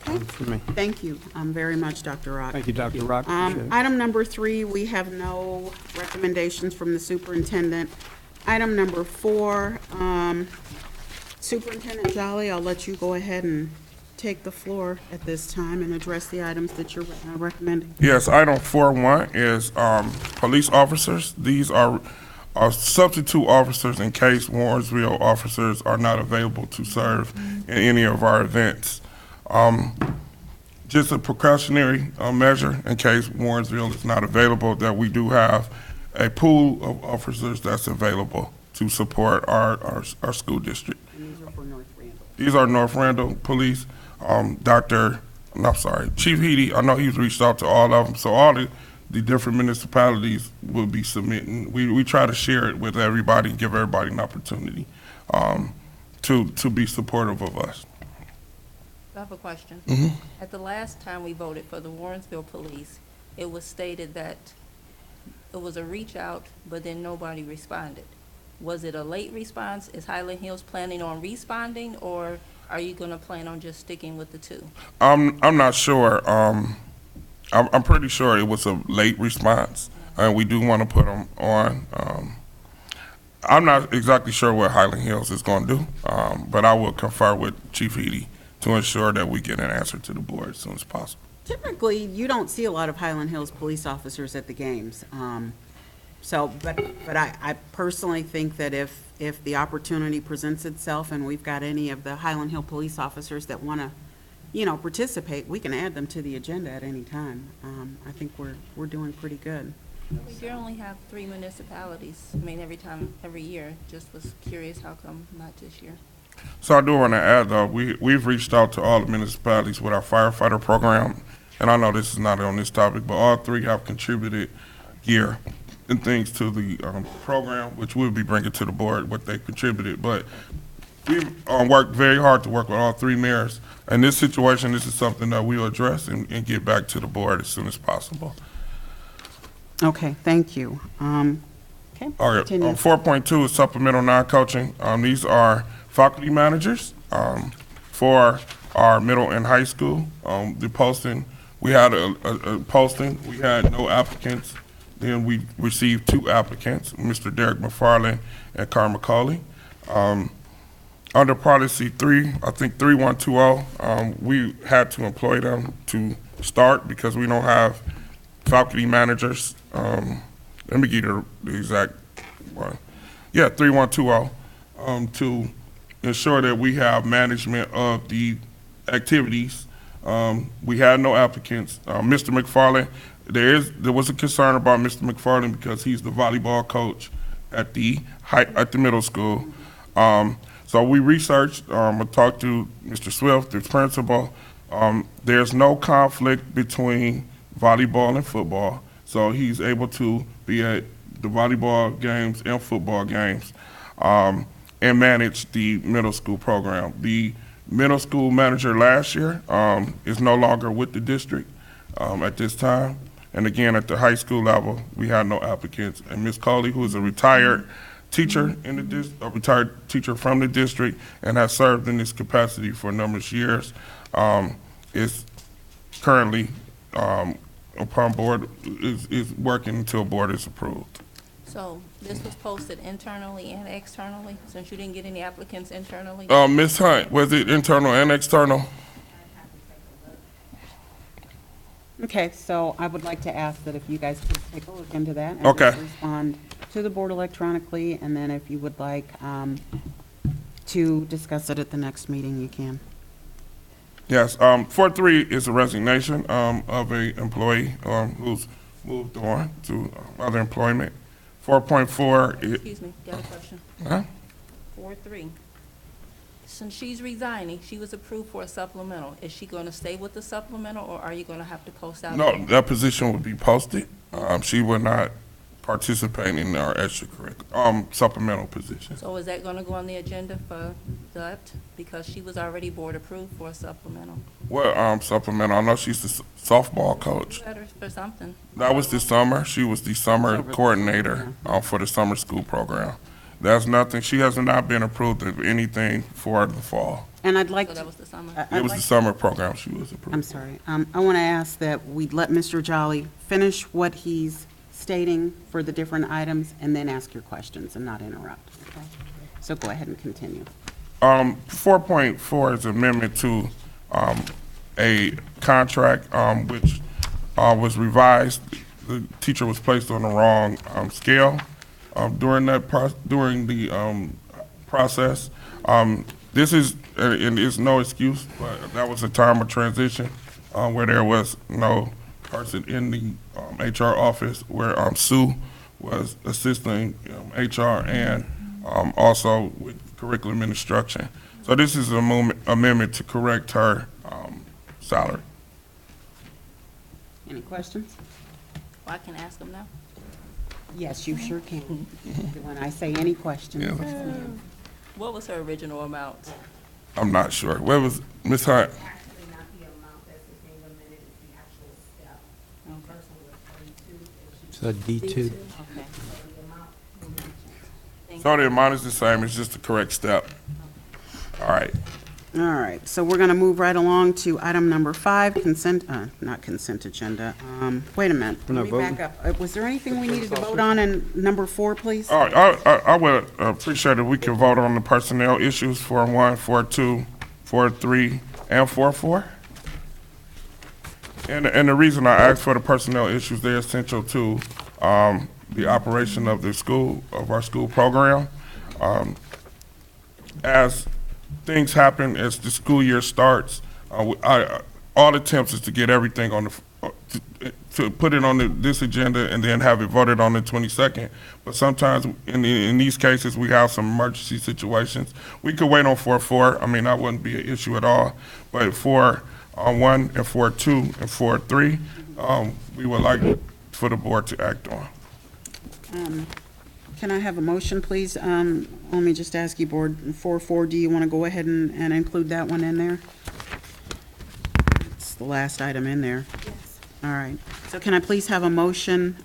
For me. Thank you very much, Dr. Rock. Thank you, Dr. Rock. Appreciate it. Item number 3, we have no recommendations from the superintendent. Item number 4, Superintendent Jolly, I'll let you go ahead and take the floor at this time and address the items that you're recommending. Yes, item 4.1 is police officers. These are substitute officers in case Warrensville officers are not available to serve in any of our events. Just a precautionary measure in case Warrensville is not available, that we do have a pool of officers that's available to support our school district. And these are for North Randall. These are North Randall Police. Chief Heady, I know he's reached out to all of them, so all the different municipalities will be submitting. We try to share it with everybody and give everybody an opportunity to be supportive of us. I have a question. At the last time we voted for the Warrensville Police, it was stated that it was a reach out, but then nobody responded. Was it a late response? Is Highland Hills planning on responding, or are you gonna plan on just sticking with the 2? I'm not sure. I'm pretty sure it was a late response, and we do want to put them on. I'm not exactly sure what Highland Hills is going to do, but I will confer with Chief Heady to ensure that we get an answer to the board as soon as possible. Typically, you don't see a lot of Highland Hills police officers at the games. But I personally think that if the opportunity presents itself and we've got any of the Highland Hill police officers that want to, participate, we can add them to the agenda at any time. I think we're doing pretty good. You only have 3 municipalities, every year. Just was curious how come not this year? So I do want to add, though, we've reached out to all the municipalities with our firefighter program, and I know this is not on this topic, but all 3 have contributed gear and things to the program, which we'll be bringing to the board what they contributed. But we've worked very hard to work with all 3 mayors. In this situation, this is something that we'll address and get back to the board as soon as possible. Okay, thank you. Okay, All right, continue. 4.2 is supplemental non-coaching. These are faculty managers for our middle and high school. The posting, we had a posting, we had no applicants. Then we received 2 applicants, Mr. Derek McFarland and Carl McCauley. Under policy 3120, we had to employ them to start because we don't have faculty managers. Let me give you the exact one. Yeah, 3120, to ensure that we have management of the activities. We had no applicants. Mr. McFarland, there was a concern about Mr. McFarland because he's the volleyball coach at the middle school. So we researched, I talked to Mr. Swift, the principal. There's no conflict between volleyball and football, so he's able to be at the volleyball games and football games and manage the middle school program. The middle school manager last year is no longer with the district at this time. And again, at the high school level, we had no applicants. And Ms. Coley, who is a retired teacher in the a retired teacher from the district and has served in this capacity for a number of years, is currently upon board, is working until board is approved. So this was posted internally and externally, since you didn't get any applicants internally? Ms. Hunt, was it internal and external? Okay, so I would like to ask that if you guys could take a look into that. And Okay. just respond to the board electronically, and then if you would like to discuss it at the next meeting, you can. Yes, 4.3 is a resignation of a employee who's moved on to other employment. 4.4, Excuse me, got a question. huh? 4.3. Since she's resigning, she was approved for a supplemental. Is she going to stay with the supplemental, or are you going to have to post out? No, that position would be posted. She would not participate in our extracurricular, supplemental position. So is that going to go on the agenda for that? Because she was already board approved for a supplemental. What, supplemental? I know she's the softball coach. Better for something. That was this summer. She was the summer coordinator, for the summer school program. That's nothing. She has not been approved of anything for the fall. And I'd like So to. that was the summer. It was the summer program she was approved. I'm sorry. I want to ask that we let Mr. Jolly finish what he's stating for the different items and then ask your questions and not interrupt. Okay? So go ahead and continue. 4.4 is amendment to a contract which was revised. The teacher was placed on the wrong scale during the process. This is, and it's no excuse, but that was a time of transition where there was no person in the HR office, where Sue was assisting HR and also with curriculum and instruction. So this is an amendment to correct her salary. Any questions? Well, I can ask them now. Yes, you sure can. When I say any questions. Yeah. yes, ma'am. What was her original amount? I'm not sure. Where was Ms. Hunt? Actually, not the amount that's being amended, it's the actual step. The person was 32, and she, So D2. Okay. the amount will not change. So the amount is the same, it's just the correct step. All right. All right, so we're going to move right along to item number 5, consent, not consent agenda. Wait a minute. We're not Let me back up. Was there anything we needed to vote on in number 4, please? I would appreciate if we could vote on the personnel issues, 4.1, 4.2, 4.3, and 4.4. And the reason I asked for the personnel issues, they're essential to the operation of the school, of our school program. As things happen, as the school year starts, all attempts is to get everything on to put it on this agenda and then have it voted on the 22nd. But sometimes in these cases, we have some emergency situations. We could wait on 4.4. I mean, that wouldn't be an issue at all. But 4.1 and 4.2 and 4.3, we would like for the board to act on. Can I have a motion, please? Let me just ask you, Board, 4.4, do you want to go ahead and include that one in there? It's the last item in there. Yes. All right. So can I please have a motion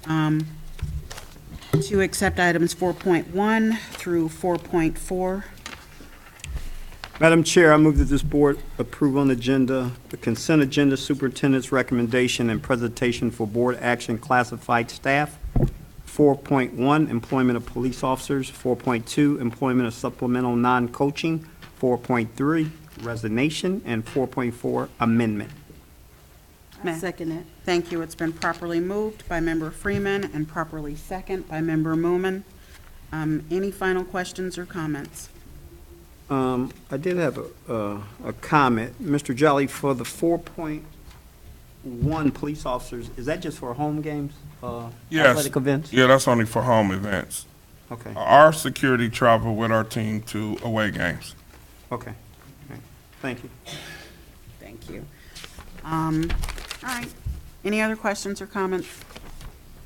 to accept items 4.1 through 4.4? Madam Chair, I move that this board approve on agenda, the consent agenda, superintendent's recommendation and presentation for board action classified staff. 4.1, employment of police officers. 4.2, employment of supplemental non-coaching. 4.3, resignation. And 4.4, amendment. Second that. Thank you. It's been properly moved by Member Freeman and properly second by Member Moomin. Any final questions or comments? I did have a comment. Mr. Jolly, for the 4.1 police officers, is that just for home games? Yes. Athletic events? Yeah, that's only for home events. Okay, Our security travel with our team to away games. okay. Okay. Thank you. Thank you. All right. Any other questions or comments?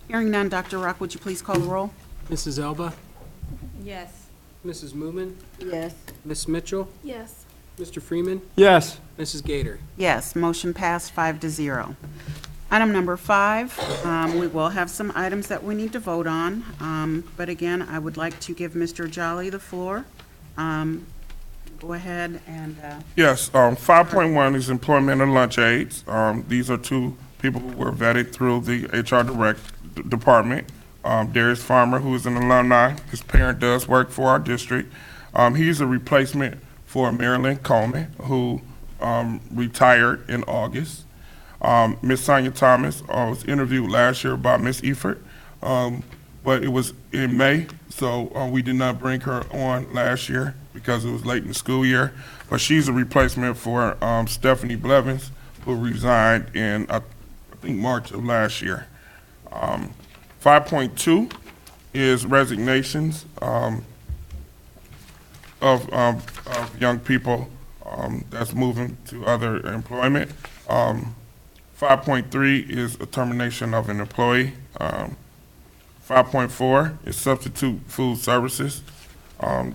Hearing none, Dr. Rock, would you please call the roll? Mrs. Elba, Yes. Mrs. Moomin, Yes. Miss Mitchell, Yes. Mr. Freeman, Yes. Mrs. Gator. Yes, motion passed 5-0. Item number 5, we will have some items that we need to vote on, but again, I would like to give Mr. Jolly the floor. Go ahead and, Yes, 5.1 is employment of lunch aides. These are two people who were vetted through the HR department. Darius Farmer, who is an alumni, his parent does work for our district. He's a replacement for Marilyn Coleman, who retired in August. Miss Sonia Thomas was interviewed last year by Miss Efert, but it was in May, so we did not bring her on last year because it was late in the school year. But she's a replacement for Stephanie Blevins, who resigned in, I think, March of last year. 5.2 is resignations of young people that's moving to other employment. 5.3 is a termination of an employee. 5.4 is substitute food services.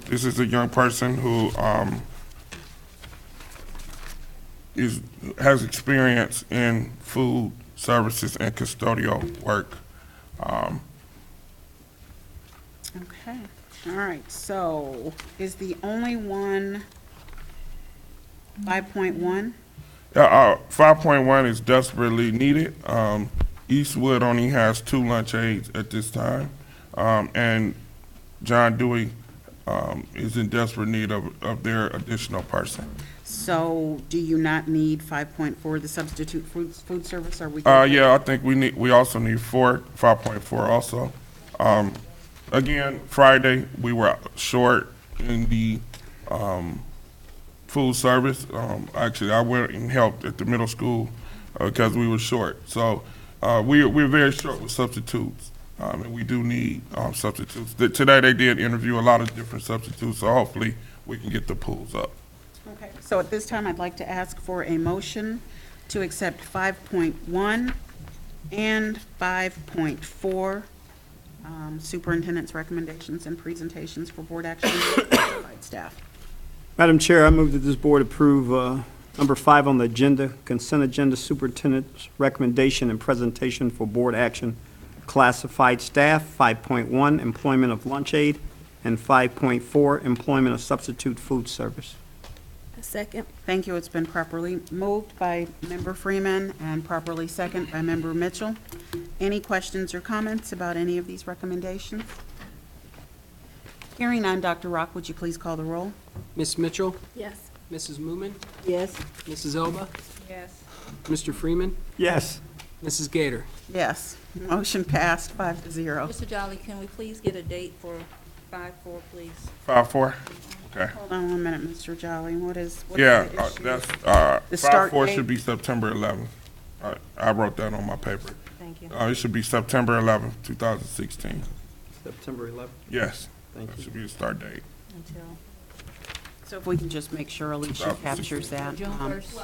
This is a young person who has experience in food services and custodial work. Okay, all right, so is the only one 5.1? 5.1 is desperately needed. Eastwood only has 2 lunch aides at this time, and John Dewey is in desperate need of their additional person. So do you not need 5.4, the substitute food service, are we? good? Yeah, I think we also need 5.4 also. Again, Friday, we were short in the food service. Actually, I went and helped at the middle school because we were short. So we're very short with substitutes, and we do need substitutes. Today, they did interview a lot of different substitutes, so hopefully we can get the pools up. Okay, so at this time, I'd like to ask for a motion to accept 5.1 and 5.4, superintendent's recommendations and presentations for board action by staff. Madam Chair, I move that this board approve number 5 on the agenda, consent agenda, superintendent's recommendation and presentation for board action, classified staff, 5.1, employment of lunch aide, and 5.4, employment of substitute food service. Second. Thank you. It's been properly moved by Member Freeman and properly second by Member Mitchell. Any questions or comments about any of these recommendations? Hearing none, Dr. Rock, would you please call the roll? Ms. Mitchell, Yes. Mrs. Moomin, Yes. Mrs. Elba, Yes. Mr. Freeman, Yes. Mrs. Gator. Yes. Motion passed 5-0. Mr. Jolly, can we please get a date for 5-4, please? 5.4? Okay. Hold on 1 minute, Mr. Jolly. what's Yeah, the issue? that's, The start 5.4 date? should be September 11th. I wrote that on my paper. Thank you. It should be September 11th, 2016. September 11th. Yes, Thank that you. should be the start date. Until So if we can just make sure Alicia captures that. June 1st?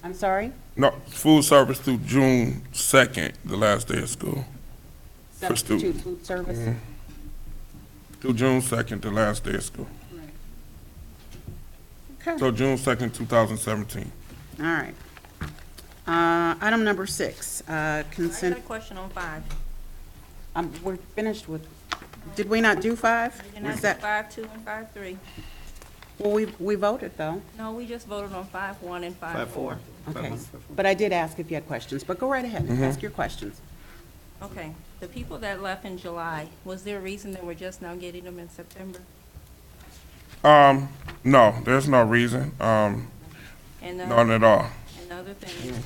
I'm sorry? No, food service through June 2nd, the last day of school. Substitute students. food service? Mhm. Through June 2nd, the last day of school. Okay. So June 2nd, 2017. All right. Item number 6, I got consent, a question on 5. we're finished with, did we not do 5? Did Was not that, 5-2 and 5-3. well, we voted though. No, we just voted on 5-1 and 5-4. Okay, but I did ask if you had questions, but go right ahead, ask your questions. Okay, the people that left in July, was there a reason that we're just now getting them in September? No, there's no reason, And none at all. another thing,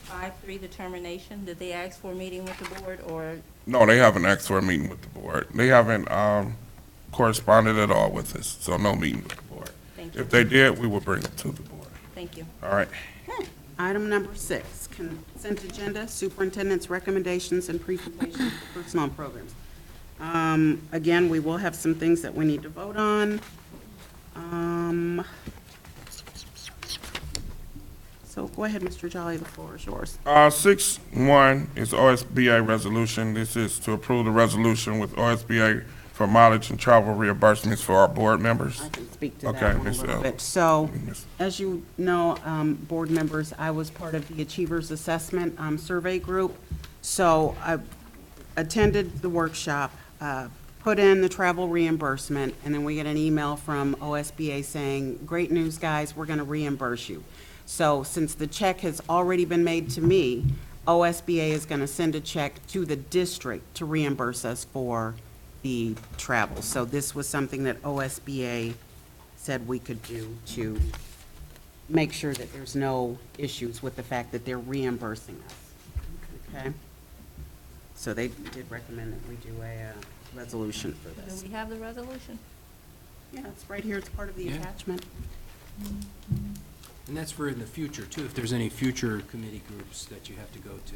5-3 determination, did they ask for a meeting with the board, or, No, they haven't asked for a meeting with the board. They haven't corresponded at all with us, so no meeting with the board. thank you, If they did, we would bring it to the board. thank you. All right. Okay. Item number 6, consent agenda, superintendent's recommendations and presentations for personnel programs. Again, we will have some things that we need to vote on. So go ahead, Mr. Jolly, the floor is yours. 6.1 is OSBA resolution. This is to approve the resolution with OSBA for mileage and travel reimbursements for our board members. I can speak to Okay, that one a Ms. little Ellis. bit. So, Ms. as you know, board members, I was part of the Achievers Assessment Survey Group. So I attended the workshop, put in the travel reimbursement, and then we get an email from OSBA saying, great news, guys, we're going to reimburse you. So since the check has already been made to me, OSBA is going to send a check to the district to reimburse us for the travel. So this was something that OSBA said we could do to make sure that there's no issues with the fact that they're reimbursing us. Okay? So they did recommend that we do a resolution for Do this. we have the resolution? Yeah, it's right here, it's part of the Yeah. attachment. And that's for in the future, too, if there's any future committee groups that you have to go to.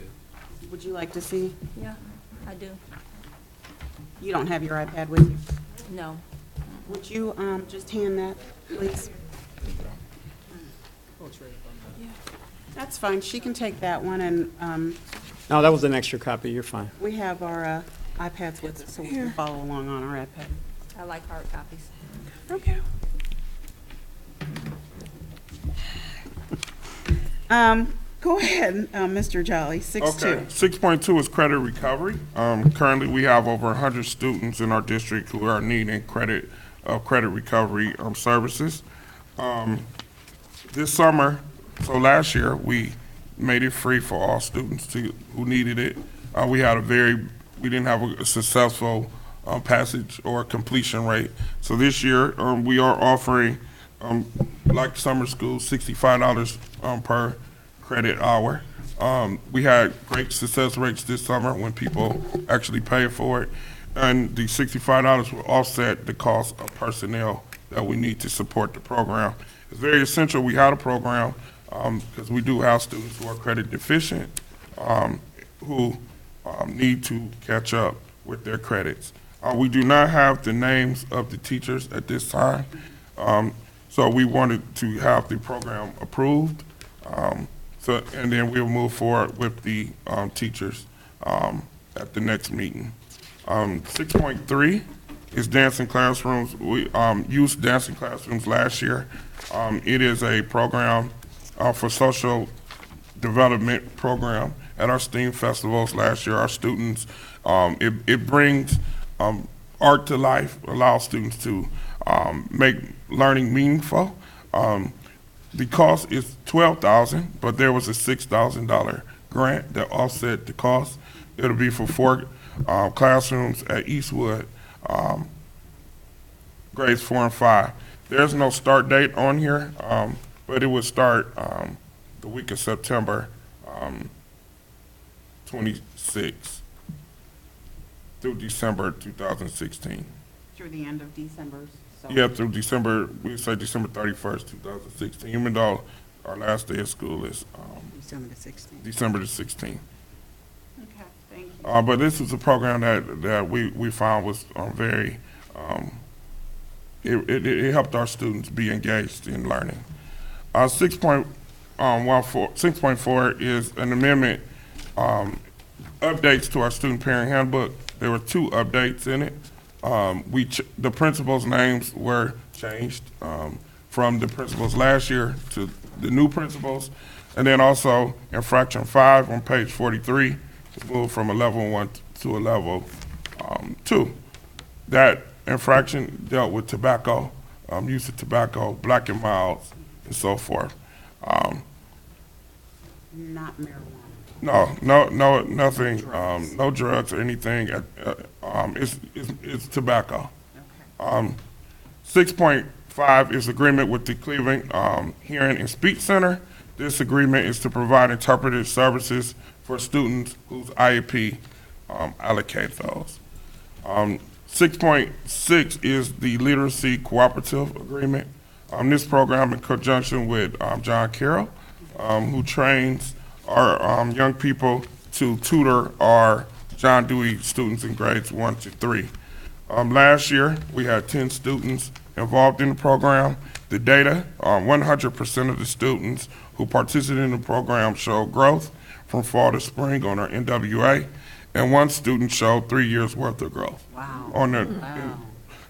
Would you like to see? Yeah, I do. You don't have your iPad with you? No. Would you just hand that, please? That's fine. She can take that one, and No, that was an extra copy, you're fine. we have our iPads with us, so we can follow along on our iPad. I like hard copies. Okay. Go ahead, Mr. Jolly, 6-2. Okay, 6.2 is credit recovery. Currently, we have over 100 students in our district who are needing credit recovery services. This summer, so last year, we made it free for all students who needed it. We didn't have a successful passage or completion rate. So this year, we are offering, like summer school, $65 per credit hour. We had great success rates this summer when people actually paid for it. And the $65 will offset the cost of personnel that we need to support the program. It's very essential we had a program because we do have students who are credit deficient who need to catch up with their credits. We do not have the names of the teachers at this time, so we wanted to have the program approved. And then we'll move forward with the teachers at the next meeting. 6.3 is dancing classrooms. We used dancing classrooms last year. It is a program for social development program at our STEAM festivals last year. Our students, it brings art to life, allows students to make learning meaningful. The cost is $12,000, but there was a $6,000 grant that offset the cost. It'll be for 4 classrooms at Eastwood, grades 4 and 5. There's no start date on here, but it would start the week of September 26 through December 2016. Through the end of December, so. Yeah, through December, we say December 31st, 2016, even though our last day of school is December the 16th. December the 16th. Okay, thank you. But this was a program that we found was very, it helped our students be engaged in learning. 6.4 is an amendment, updates to our student parent handbook. There were 2 updates in it. The principals' names were changed from the principals last year to the new principals. And then also in fraction 5 on page 43, it's moved from a level 1 to a level 2. That infraction dealt with tobacco, use of tobacco, black and milds, and so forth. Not marijuana. No, nothing, no drugs or anything. It's tobacco. Okay. 6.5 is agreement with the Cleveland Hearing and Speech Center. This agreement is to provide interpretive services for students whose IEP allocate those. 6.6 is the Literacy Cooperative Agreement. This program in conjunction with John Carroll, who trains our young people to tutor our John Dewey students in grades 1 to 3. Last year, we had 10 students involved in the program. The data, 100% of the students who participated in the program showed growth from fall to spring on our NWA, and 1 student showed 3 years worth of growth. Wow.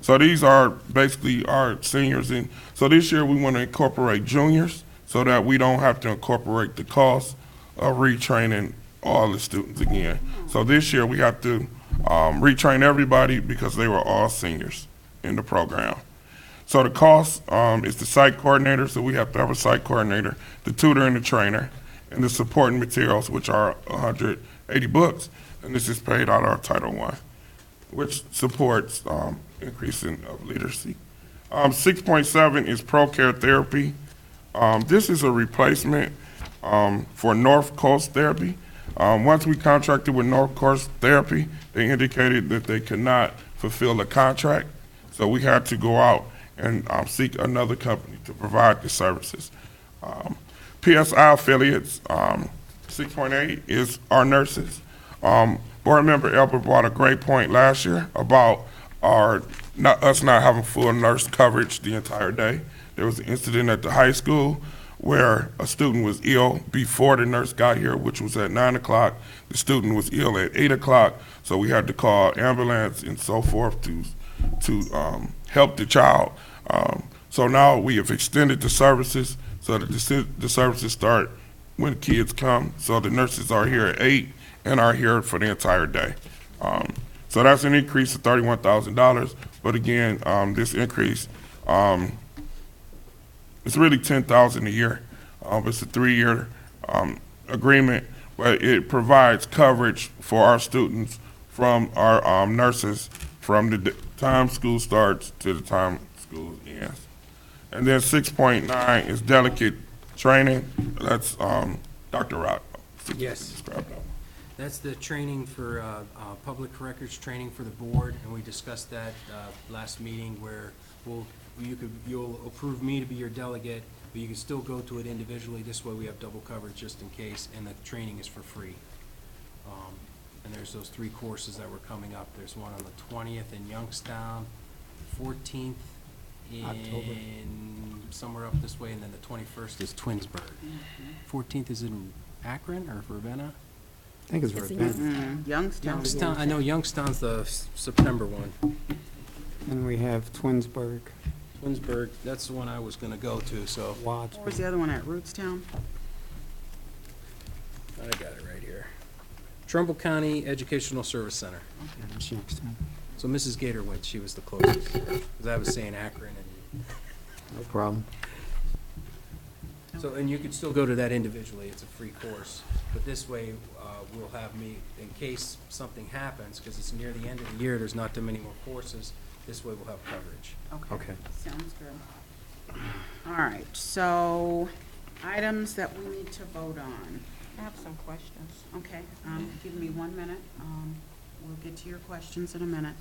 So these are basically our seniors. So this year, we want to incorporate juniors so that we don't have to incorporate the cost of retraining all the students again. So this year we have to retrain everybody because they were all seniors in the program. So the cost is the site coordinator, so we have to have a site coordinator, the tutor and the trainer, and the supporting materials, which are 180 books, and this is paid out of our Title I, which supports increasing of literacy. 6.7 is ProCare therapy. This is a replacement for North Coast Therapy. Once we contracted with North Coast Therapy, they indicated that they could not fulfill the contract, so we had to go out and seek another company to provide the services. PSI affiliates 6.8 is our nurses. Board Member Elbert brought a great point last year about us not having full nurse coverage the entire day. There was an incident at the high school where a student was ill before the nurse got here, which was at 9 o'clock. The student was ill at 8 o'clock, so we had to call ambulance and so forth to help the child. So now we have extended the services so that the services start when kids come. So the nurses are here at 8 and are here for the entire day. So that's an increase of $31,000. But again, this increase, it's really $10,000 a year. It's a 3-year agreement, but it provides coverage for our students from our nurses from the time school starts to the time school ends. And then 6.9 is delegate training. That's Dr. Rock. Yes. Describe that. That's the training for, public records training for the board, and we discussed that, last meeting where you'll approve me to be your delegate, but you can still go to it individually. This way we have double coverage just in case, and the training is for free. And there's those 3 courses that were coming up. There's one on the 20th in Youngstown, 14th in somewhere up this way, and then the 21st is Twinsburg. 14th is in Akron or Ravenna? I think it's Ravenna. Youngstown. I know Youngstown's the September one. And we have Twinsburg. Twinsburg, that's the one I was gonna go to, so Where's the other one at, Rootstown? I got it right here. Trumbull County Educational Service Center. That's Youngstown. So Mrs. Gator went, she was the closest, because I was saying Akron and, No problem. so, and you could still go to that individually, it's a free course. But this way, we'll have me, in case something happens, because it's near the end of the year, there's not too many more courses, this way we'll have coverage. Okay. Sounds good. All right, so items that we need to vote on. I have some questions. Okay, give me 1 minute. We'll get to your questions in a minute.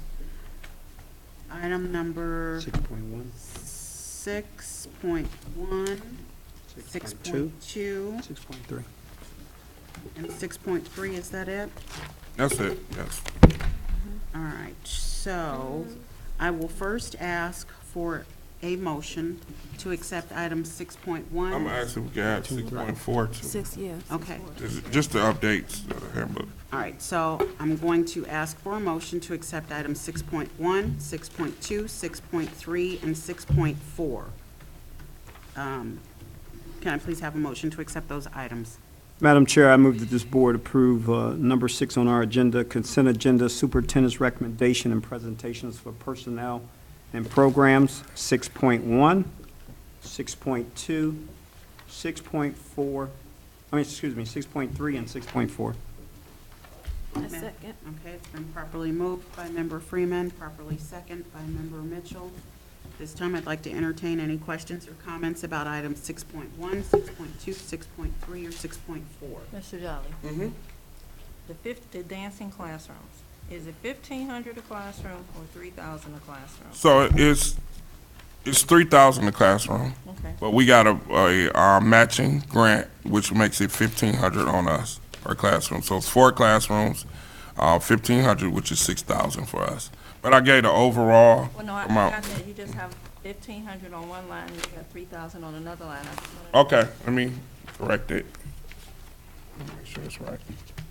Item number 6.1. 6.1, 6.2. 6.2, 6.3. and 6.3, is that it? That's it, yes. All right, so I will first ask for a motion to accept item 6.1. I'm asking if we can add 6.4 too. 6, yeah. Okay, Just the updates of the handbook. all right, so I'm going to ask for a motion to accept items 6.1, 6.2, 6.3, and 6.4. Can I please have a motion to accept those items? Madam Chair, I move that this board approve number 6 on our agenda, consent agenda, superintendent's recommendation and presentations for personnel and programs, 6.1, 6.2, 6.4, 6.3 and 6.4. A second. Okay, it's been properly moved by Member Freeman, properly second by Member Mitchell. This time, I'd like to entertain any questions or comments about items 6.1, 6.2, 6.3, or 6.4. Mr. Jolly? The dancing classrooms, is it 1,500 a classroom or 3,000 a classroom? So it's 3,000 a classroom, Okay. but we got a matching grant, which makes it 1,500 on us per classroom. So it's 4 classrooms, 1,500, which is 6,000 for us. But I gave the overall Well, no, I amount. got that, you just have 1,500 on one line, and you got 3,000 on another line. Okay, let me correct it. Make sure it's right.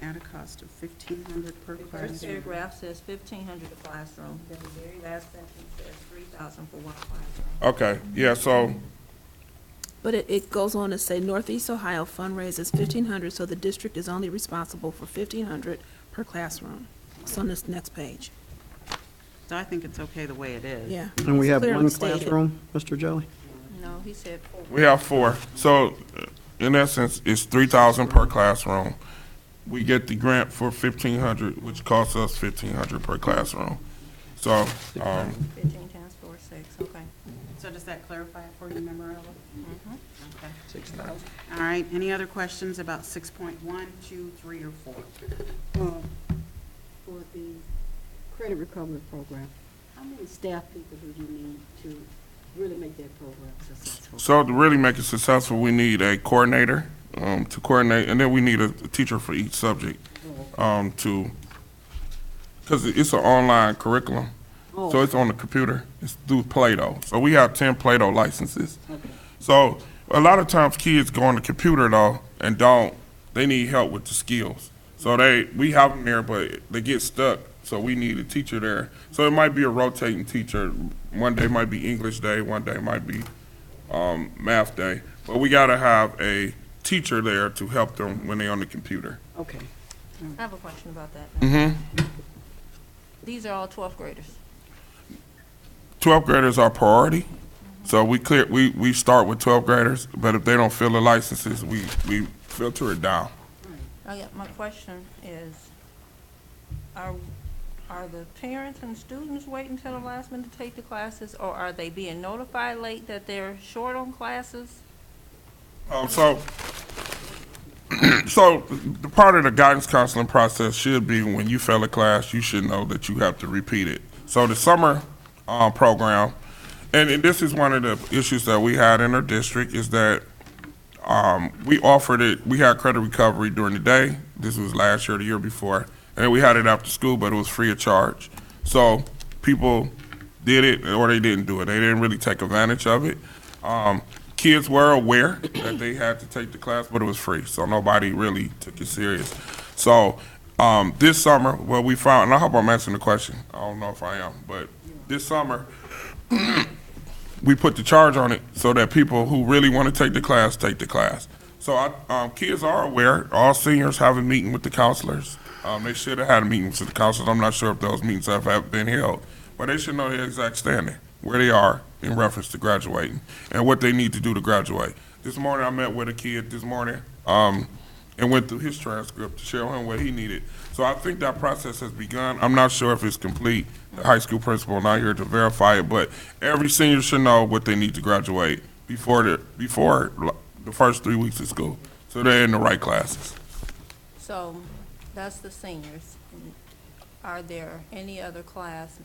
At a cost of $1,500 per The first classroom. paragraph says 1,500 a classroom, then the very last sentence says 3,000 for one classroom. Okay, yeah, so, But it goes on to say Northeast Ohio fundraises 1,500, so the district is only responsible for 1,500 per classroom. It's on this next page. So I think it's okay the way it is. Yeah. And we It's have clearly one stated. classroom, Mr. Jelly? No, he said 4. we have 4. So in essence, it's 3,000 per classroom. We get the grant for 1,500, which costs us 1,500 per classroom. So, 15 times 4 is 6, okay. So does that clarify it for you, Member Ella? Mhm. Okay. 6,000. All right, any other questions about 6.1, 2, 3, or 4? For the credit recovery program, how many staff people do you need to really make that program successful? so to really make it successful, we need a coordinator, to coordinate, and then we need a teacher for each subject, because it's an online curriculum. So it's on the computer. It's through Play-Doh. So we have 10 Play-Doh licenses. So a lot of times kids go on the computer though and they need help with the skills. So we have them there, but they get stuck. So we need a teacher there. So it might be a rotating teacher. One day might be English day, one day might be math day. But we gotta have a teacher there to help them when they're on the computer. Okay. I have a question about that. These are all 12th graders. 12th graders are priority. So we start with 12th graders, but if they don't fill the licenses, we filter it down. My question is, are the parents and students waiting till the last minute to take the classes, or are they being notified late that they're short on classes? So the part of the guidance counseling process should be when you fail a class, you should know that you have to repeat it. So the summer program, and this is one of the issues that we had in our district, is that we offered it, we had credit recovery during the day. This was last year, the year before, and we had it after school, but it was free of charge. So people did it or they didn't do it. They didn't really take advantage of it. Kids were aware that they had to take the class, but it was free, so nobody really took it serious. So this summer, what we found, and I hope I'm answering the question. I don't know if I am, but this summer, we put the charge on it so that people who really want to take the class, take the class. So kids are aware. All seniors have a meeting with the counselors. They should have had a meeting with the counselors. I'm not sure if those meetings have been held, but they should know their exact standing, where they are in reference to graduating, and what they need to do to graduate. This morning, I met with a kid and went through his transcript to show him what he needed. So I think that process has begun. I'm not sure if it's complete. The high school principal not here to verify it, but every senior should know what they need to graduate before the first 3 weeks of school, so they're in the right classes. So that's the seniors. Are there any other class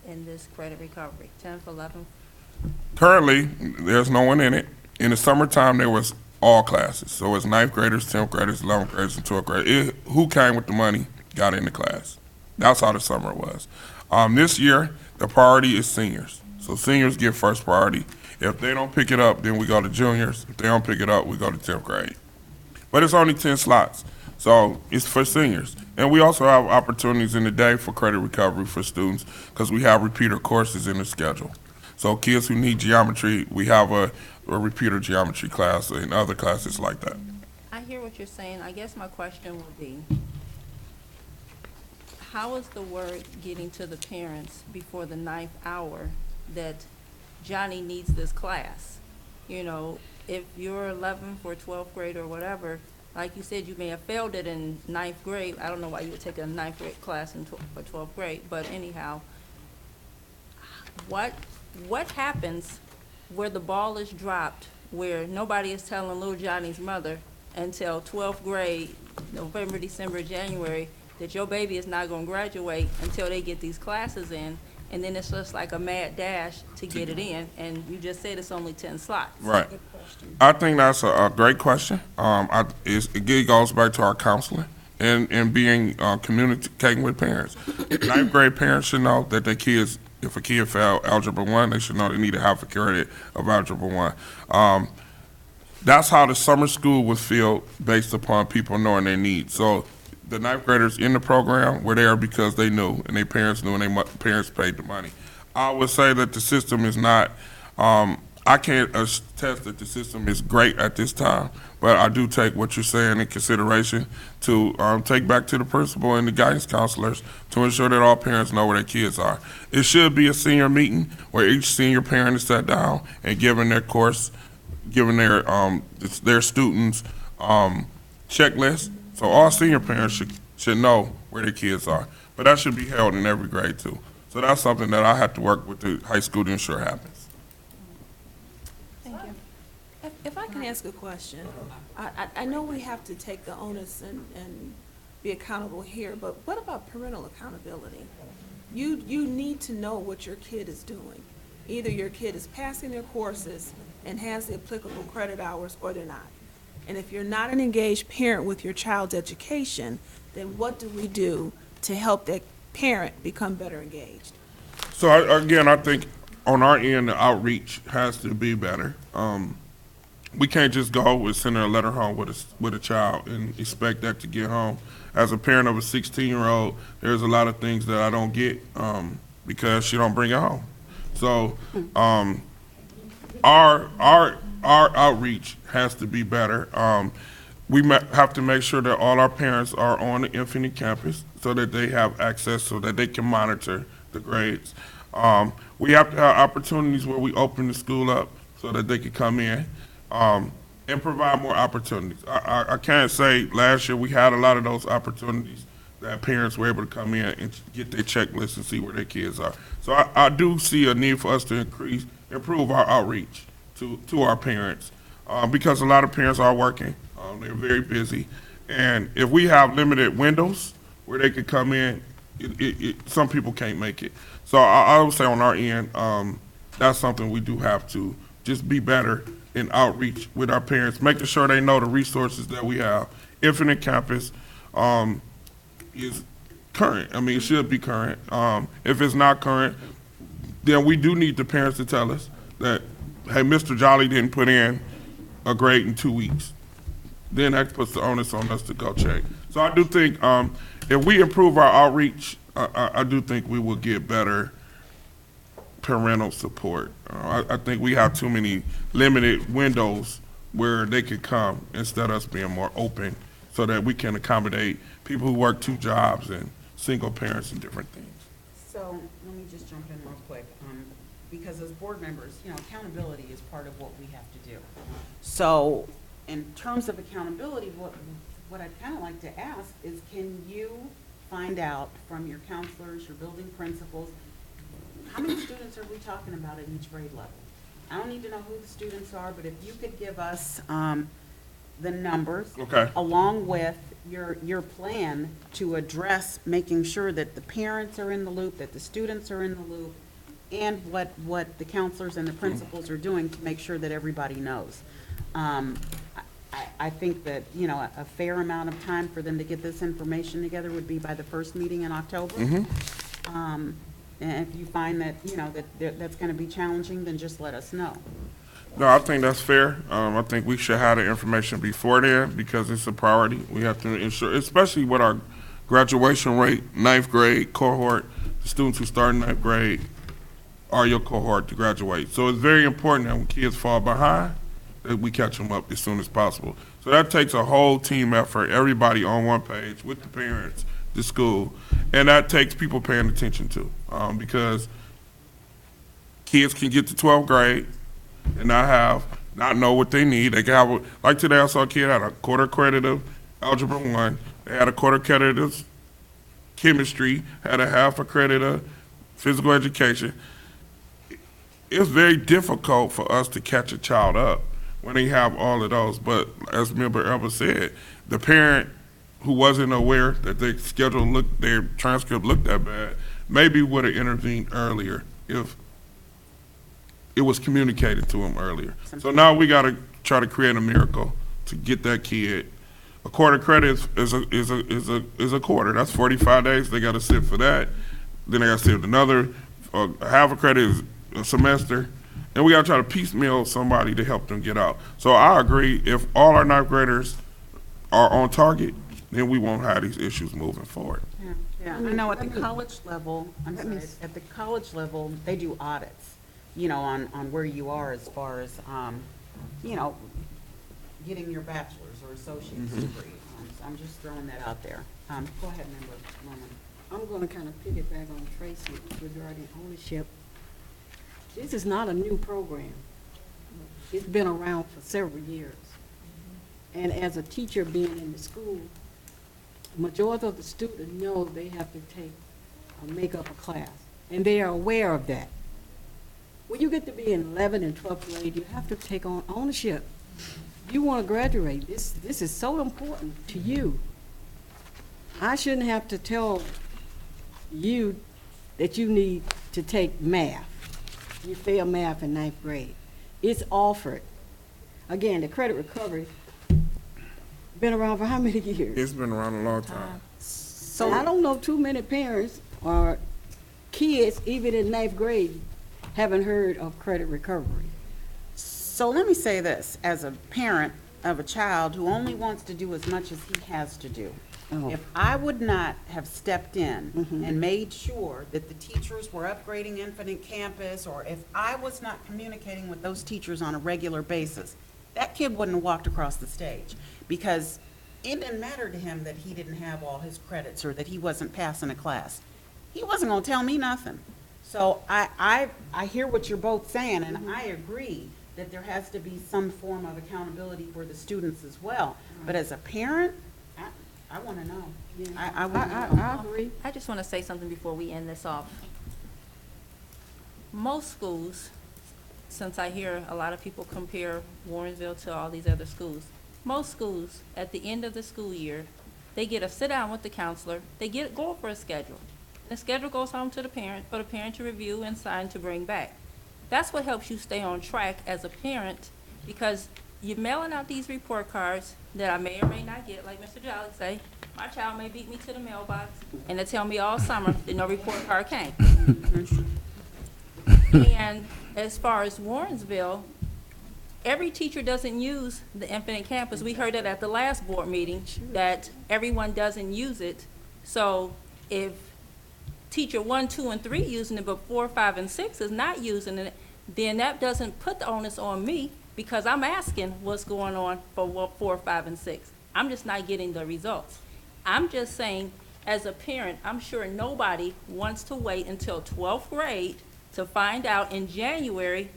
in this credit recovery, 10th, 11th? Currently, there's no one in it. In the summertime, there was all classes. So it's 9th graders, 10th graders, 11th graders, and 12th graders. Who came with the money got in the class. That's how the summer was. This year, the priority is seniors. So seniors get first priority. If they don't pick it up, then we go to juniors. If they don't pick it up, we go to 10th grade. But it's only 10 slots. So it's for seniors. And we also have opportunities in the day for credit recovery for students because we have repeater courses in the schedule. So kids who need geometry, we have a repeater geometry class and other classes like that. I hear what you're saying. I guess my question would be, how is the word getting to the parents before the 9th hour that Johnny needs this class? You know, if you're 11th or 12th grade or whatever, like you said, you may have failed it in 9th grade. I don't know why you would take a 9th grade class for 12th grade, but anyhow, what happens where the ball is dropped, where nobody is telling little Johnny's mother until 12th grade, November, December, January, that your baby is not going to graduate until they get these classes in, and then it's just like a mad dash to get it in, and you just said it's only 10 slots. Right. I think that's a great question. It goes back to our counseling and being communicating with parents. 9th grade parents should know that their kids, if a kid failed Algebra 1, they should know they need to have a credit of Algebra 1. That's how the summer school was filled based upon people knowing their needs. So the 9th graders in the program were there because they knew, and their parents knew, and their parents paid the money. I would say that the system is not, I can't attest that the system is great at this time, but I do take what you're saying in consideration to take back to the principal and the guidance counselors to ensure that all parents know where their kids are. It should be a senior meeting where each senior parent is sat down and given their course, given their students checklist. So all senior parents should know where their kids are. But that should be held in every grade too. So that's something that I have to work with the high school to ensure happens. Thank you. If I can ask a question, I know we have to take the onus and be accountable here, but what about parental accountability? You need to know what your kid is doing. Either your kid is passing their courses and has the applicable credit hours, or they're not. And if you're not an engaged parent with your child's education, then what do we do to help that parent become better engaged? So again, I think on our end, the outreach has to be better. We can't just go and send a letter home with a child and expect that to get home. As a parent of a 16-year-old, there's a lot of things that I don't get because she don't bring it home. So our outreach has to be better. We have to make sure that all our parents are on the Infinity campus so that they have access, so that they can monitor the grades. We have to have opportunities where we open the school up so that they can come in and provide more opportunities. I can't say last year we had a lot of those opportunities that parents were able to come in and get their checklist and see where their kids are. So I do see a need for us to improve our outreach to our parents because a lot of parents are working. They're very busy. And if we have limited windows where they could come in, some people can't make it. So I would say on our end, that's something we do have to just be better in outreach with our parents, making sure they know the resources that we have. Infinite Campus is current. I mean, it should be current. If it's not current, then we do need the parents to tell us that, hey, Mr. Jolly didn't put in a grade in 2 weeks. Then that puts the onus on us to go check. So I do think if we improve our outreach, I do think we will get better parental support. I think we have too many limited windows where they could come instead of us being more open so that we can accommodate people who work 2 jobs and single parents and different things. So let me just jump in real quick, because as board members, accountability is part of what we have to do. So in terms of accountability, what I'd kind of like to ask is, can you find out from your counselors, your building principals, how many students are we talking about at each grade level? I don't need to know who the students are, but if you could give us the numbers. Okay. Along with your plan to address making sure that the parents are in the loop, that the students are in the loop, and what the counselors and the principals are doing to make sure that everybody knows. I think that, a fair amount of time for them to get this information together would be by the first meeting in October. And if you find that, that's going to be challenging, then just let us know. No, I think that's fair. I think we should have the information before then because it's a priority. We have to ensure, especially with our graduation rate, 9th grade cohort, the students who start in 9th grade are your cohort to graduate. So it's very important that when kids fall behind, that we catch them up as soon as possible. So that takes a whole team effort, everybody on one page with the parents, the school, and that takes people paying attention to because kids can get to 12th grade and not know what they need. They can have, like today I saw a kid had a quarter credit of Algebra 1, they had a quarter credit of chemistry, had a half a credit of physical education. It's very difficult for us to catch a child up when they have all of those, but as Member Elba said, the parent who wasn't aware that their transcript looked that bad, maybe would have intervened earlier if it was communicated to him earlier. So now we got to try to create a miracle to get that kid. A quarter credit is a quarter. That's 45 days. They got to sit for that. Then they got to sit another. Half a credit is a semester. And we got to try to piecemeal somebody to help them get out. So I agree. If all our 9th graders are on target, then we won't have these issues moving forward. Yeah. I know at the college level, at the college level, they do audits, on where you are as far as, getting your bachelor's or associate's degree. So I'm just throwing that out there. Go ahead, Member Norman. I'm going to kind of piggyback on Tracy regarding ownership. This is not a new program. It's been around for several years. And as a teacher being in the school, the majority of the students know they have to make up a class, and they are aware of that. When you get to be in 11th and 12th grade, you have to take on ownership. You want to graduate. This is so important to you. I shouldn't have to tell you that you need to take math. You fail math in 9th grade. It's offered. Again, the credit recovery Been around for how many years? It's been around a long time. So I don't know too many parents or kids, even in ninth grade, haven't heard of credit recovery. So let me say this, as a parent of a child who only wants to do as much as he has to do, Oh. if I would not have stepped in and made sure that the teachers were upgrading Infinite Campus, or if I was not communicating with those teachers on a regular basis, that kid wouldn't have walked across the stage, because it didn't matter to him that he didn't have all his credits or that he wasn't passing a class. He wasn't gonna tell me nothing. So I hear what you're both saying, and I agree that there has to be some form of accountability for the students as well. But as a parent, I want to know. I want to know. I agree. I just want to say something before we end this off. Most schools, since I hear a lot of people compare Warrensville to all these other schools, most schools, at the end of the school year, they get a sit-down with the counselor, go over a schedule. The schedule goes home to the parent, for the parent to review and sign to bring back. That's what helps you stay on track as a parent, because you're mailing out these report cards that I may or may not get, like Mr. Jolly say. My child may beat me to the mailbox, and they tell me all summer that no report card came. And as far as Warrensville, every teacher doesn't use the Infinite Campus. We heard it at the last board meeting, that everyone doesn't use it. So if teacher 1, 2, and 3 using it, but 4, 5, and 6 is not using it, then that doesn't put the onus on me, because I'm asking what's going on for 4, 5, and 6. I'm just not getting the results. I'm just saying, as a parent, I'm sure nobody wants to wait until 12th grade to find out in January,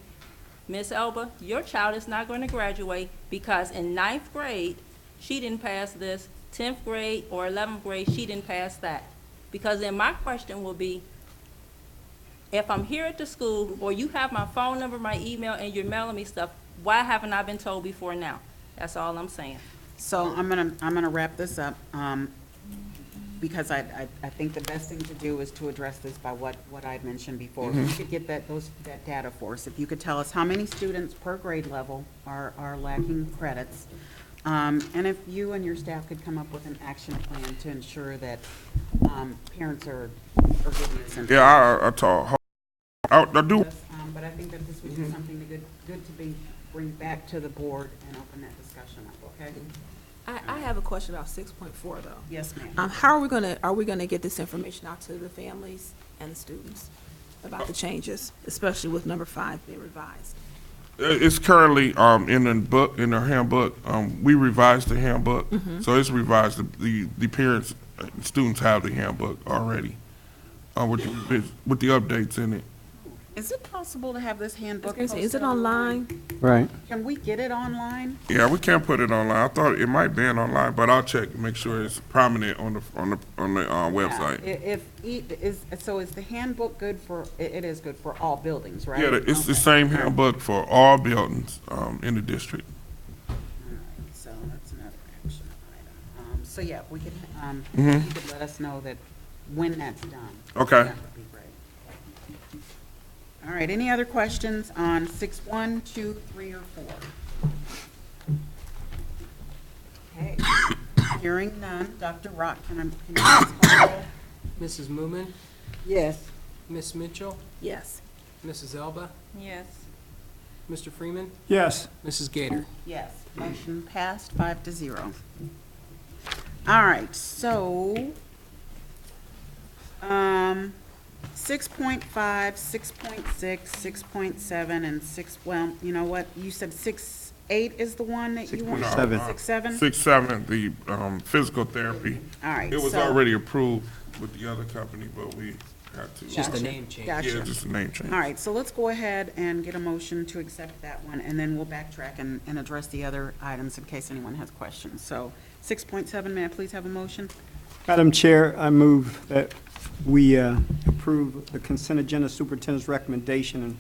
Miss Elba, your child is not going to graduate because in 9th grade, she didn't pass this, 10th grade or 11th grade, she didn't pass that. Because then my question will be, if I'm here at the school, or you have my phone number, my email, and you're mailing me stuff, why haven't I been told before now? That's all I'm saying. So I'm gonna wrap this up, because I think the best thing to do is to address this by what I'd mentioned before. If you could get that data for us, if you could tell us how many students per grade level are lacking credits, and if you and your staff could come up with an action plan to ensure that parents are getting this information. Yeah, I told, I do. But I think that this would be something good to bring back to the board and open that discussion up, okay? I have a question about 6.4 though. Yes, ma'am. How are we gonna get this information out to the families and the students about the changes, especially with number 5 being revised? It's currently in the handbook. We revised the handbook, so it's revised. The parents, students have the handbook already with the updates in it. Is it possible to have this handbook Is posted it online? Right. Can we get it online? Yeah, we can't put it online. I thought it might be online, but I'll check and make sure it's prominent on the website. So is the handbook good for, it is good for all buildings, right? Yeah, it's the Okay. same handbook for all buildings in the district. All right, so that's another action item. So yeah, we could, you could let us know that when that's done. Okay. That would be great. All right, any other questions on 6.1, 2, 3, or 4? Okay, hearing none. Dr. Rock, can you please call the roll? Mrs. Moomin, Yes. Miss Mitchell, Yes. Mrs. Elba, Yes. Mr. Freeman, Yes. Mrs. Gator. Yes, motion passed 5-0. All right, so, 6.5, 6.6, 6.7, and 6, well, you know what? You said 6.8 is the one that you want? 6.7. 6.7? 6.7, the physical therapy. All right, It was so- already approved with the other company, but we had to. Just a Gotcha. name change. Gotcha. Yeah, just a name change. All right, so let's go ahead and get a motion to accept that one, and then we'll backtrack and address the other items in case anyone has questions. So 6.7, may I please have a motion? Madam Chair, I move that we approve the consent agenda superintendent's recommendation and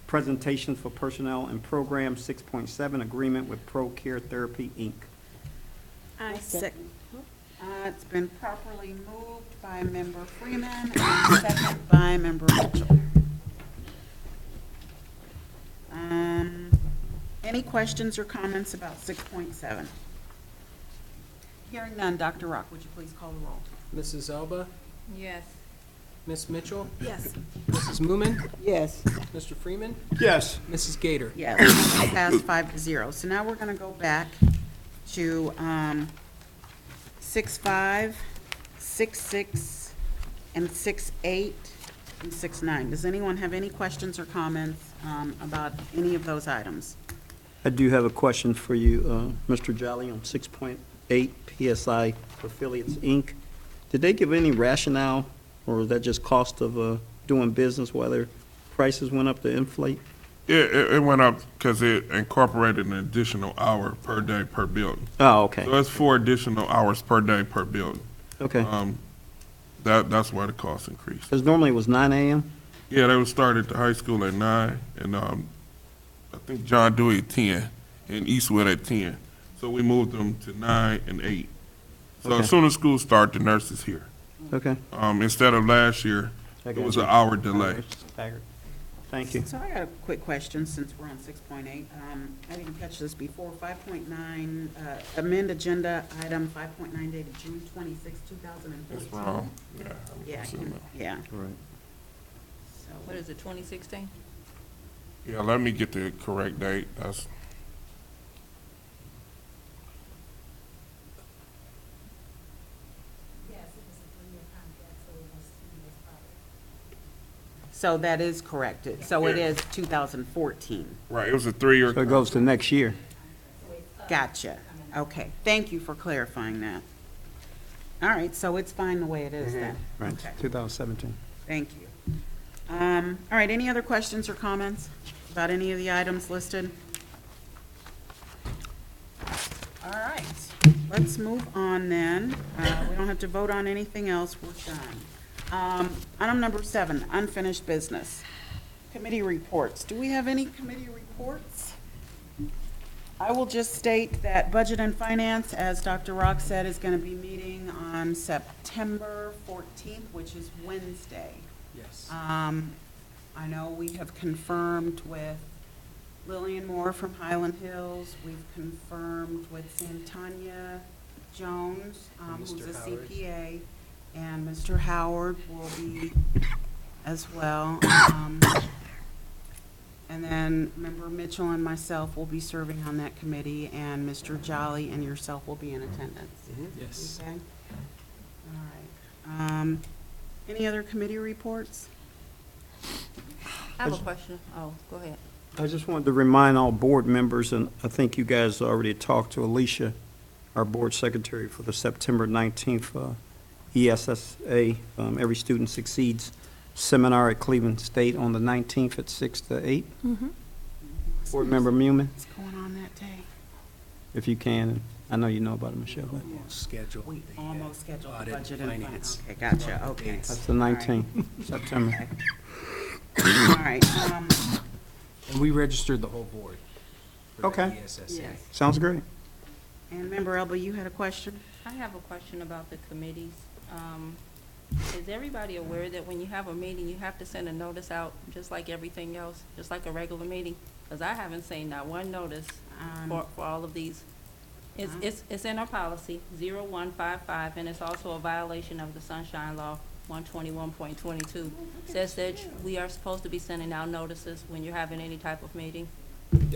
presentation for personnel and program 6.7 agreement with Pro Care Therapy, Inc. I second. It's been properly moved by Member Freeman and second by Member Mitchell. Any questions or comments about 6.7? Hearing none, Dr. Rock, would you please call the roll? Mrs. Elba, Yes. Ms. Mitchell, Yes. Mrs. Moomin, Yes. Mr. Freeman, Yes. Mrs. Gator. Yes, passed 5-0. So now we're going to go back to 6-5, 6-6, and 6-8, and 6-9. Does anyone have any questions or comments about any of those items? I do have a question for you, Mr. Jolly, on 6.8 PSI Affiliates, Inc. Did they give any rationale, or was that just cost of doing business while their prices went up to inflate? It went up because it incorporated an additional hour per day per building. Oh, okay. So it's 4 additional hours per day per building. Okay. That's why the cost increased. Because normally it was 9 a.m.? Yeah, they would start at the high school at 9, and I think John Dewey at 10, and Eastwood at 10. So we moved them to 9 and 8. So Okay. as soon as school start, the nurses here. Okay. Instead of last year, I it got was you. an hour delay. Staggered. Thank you. So I got a quick question, since we're on 6.8. I didn't catch this before. 5.9, amend agenda item 5.9 dated June 26, 2014. That's wrong. Yeah, So, yeah. Right. So, What is it, 2016? Yeah, let me get the correct date. That's, so that is corrected. So it is 2014. right, it was a 3-year. So it goes to next year. Gotcha. Okay. Thank you for clarifying that. All right, so it's fine the way it is then. Right, Okay. 2017. Thank you. All right, any other questions or comments about any of the items listed? All right, let's move on then. We don't have to vote on anything else, we're done. Item number 7, unfinished business. Committee reports. Do we have any committee reports? I will just state that Budget and Finance, as Dr. Rock said, is going to be meeting on September 14th, which is Wednesday. Yes. I know we have confirmed with Lillian Moore from Highland Hills. We've confirmed with Santanya Jones, who's Mr. a Howard. CPA, and Mr. Howard will be as well. And then Member Mitchell and myself will be serving on that committee, and Mr. Jolly and yourself will be in attendance. Yes. Okay? All right. Any other committee reports? I have a question. Oh, go ahead. I just wanted to remind all board members, and I think you guys already talked to Alicia, our board secretary, for the September 19th ESSA, Every Student Succeeds seminar at Cleveland State on the 19th at 6 to 8. Board Member Mumin, What's going on that day? if you can. I know you know about it, Michelle, but Scheduled. We the, almost scheduled the audit and budget and finance. finance. Okay, gotcha, okay. Dates. that's the 19th, September. All right, And we registered the whole board for the Okay. ESSA. yes. Sounds great. And Member Elba, you had a question? I have a question about the committees. Is everybody aware that when you have a meeting, you have to send a notice out, just like everything else, just like a regular meeting? Because I haven't seen not one notice for all of these. It's in our policy, 0155, and it's also a violation of the Sunshine Law, 121.22. Says that we are supposed to be sending out notices when you're having any type of meeting.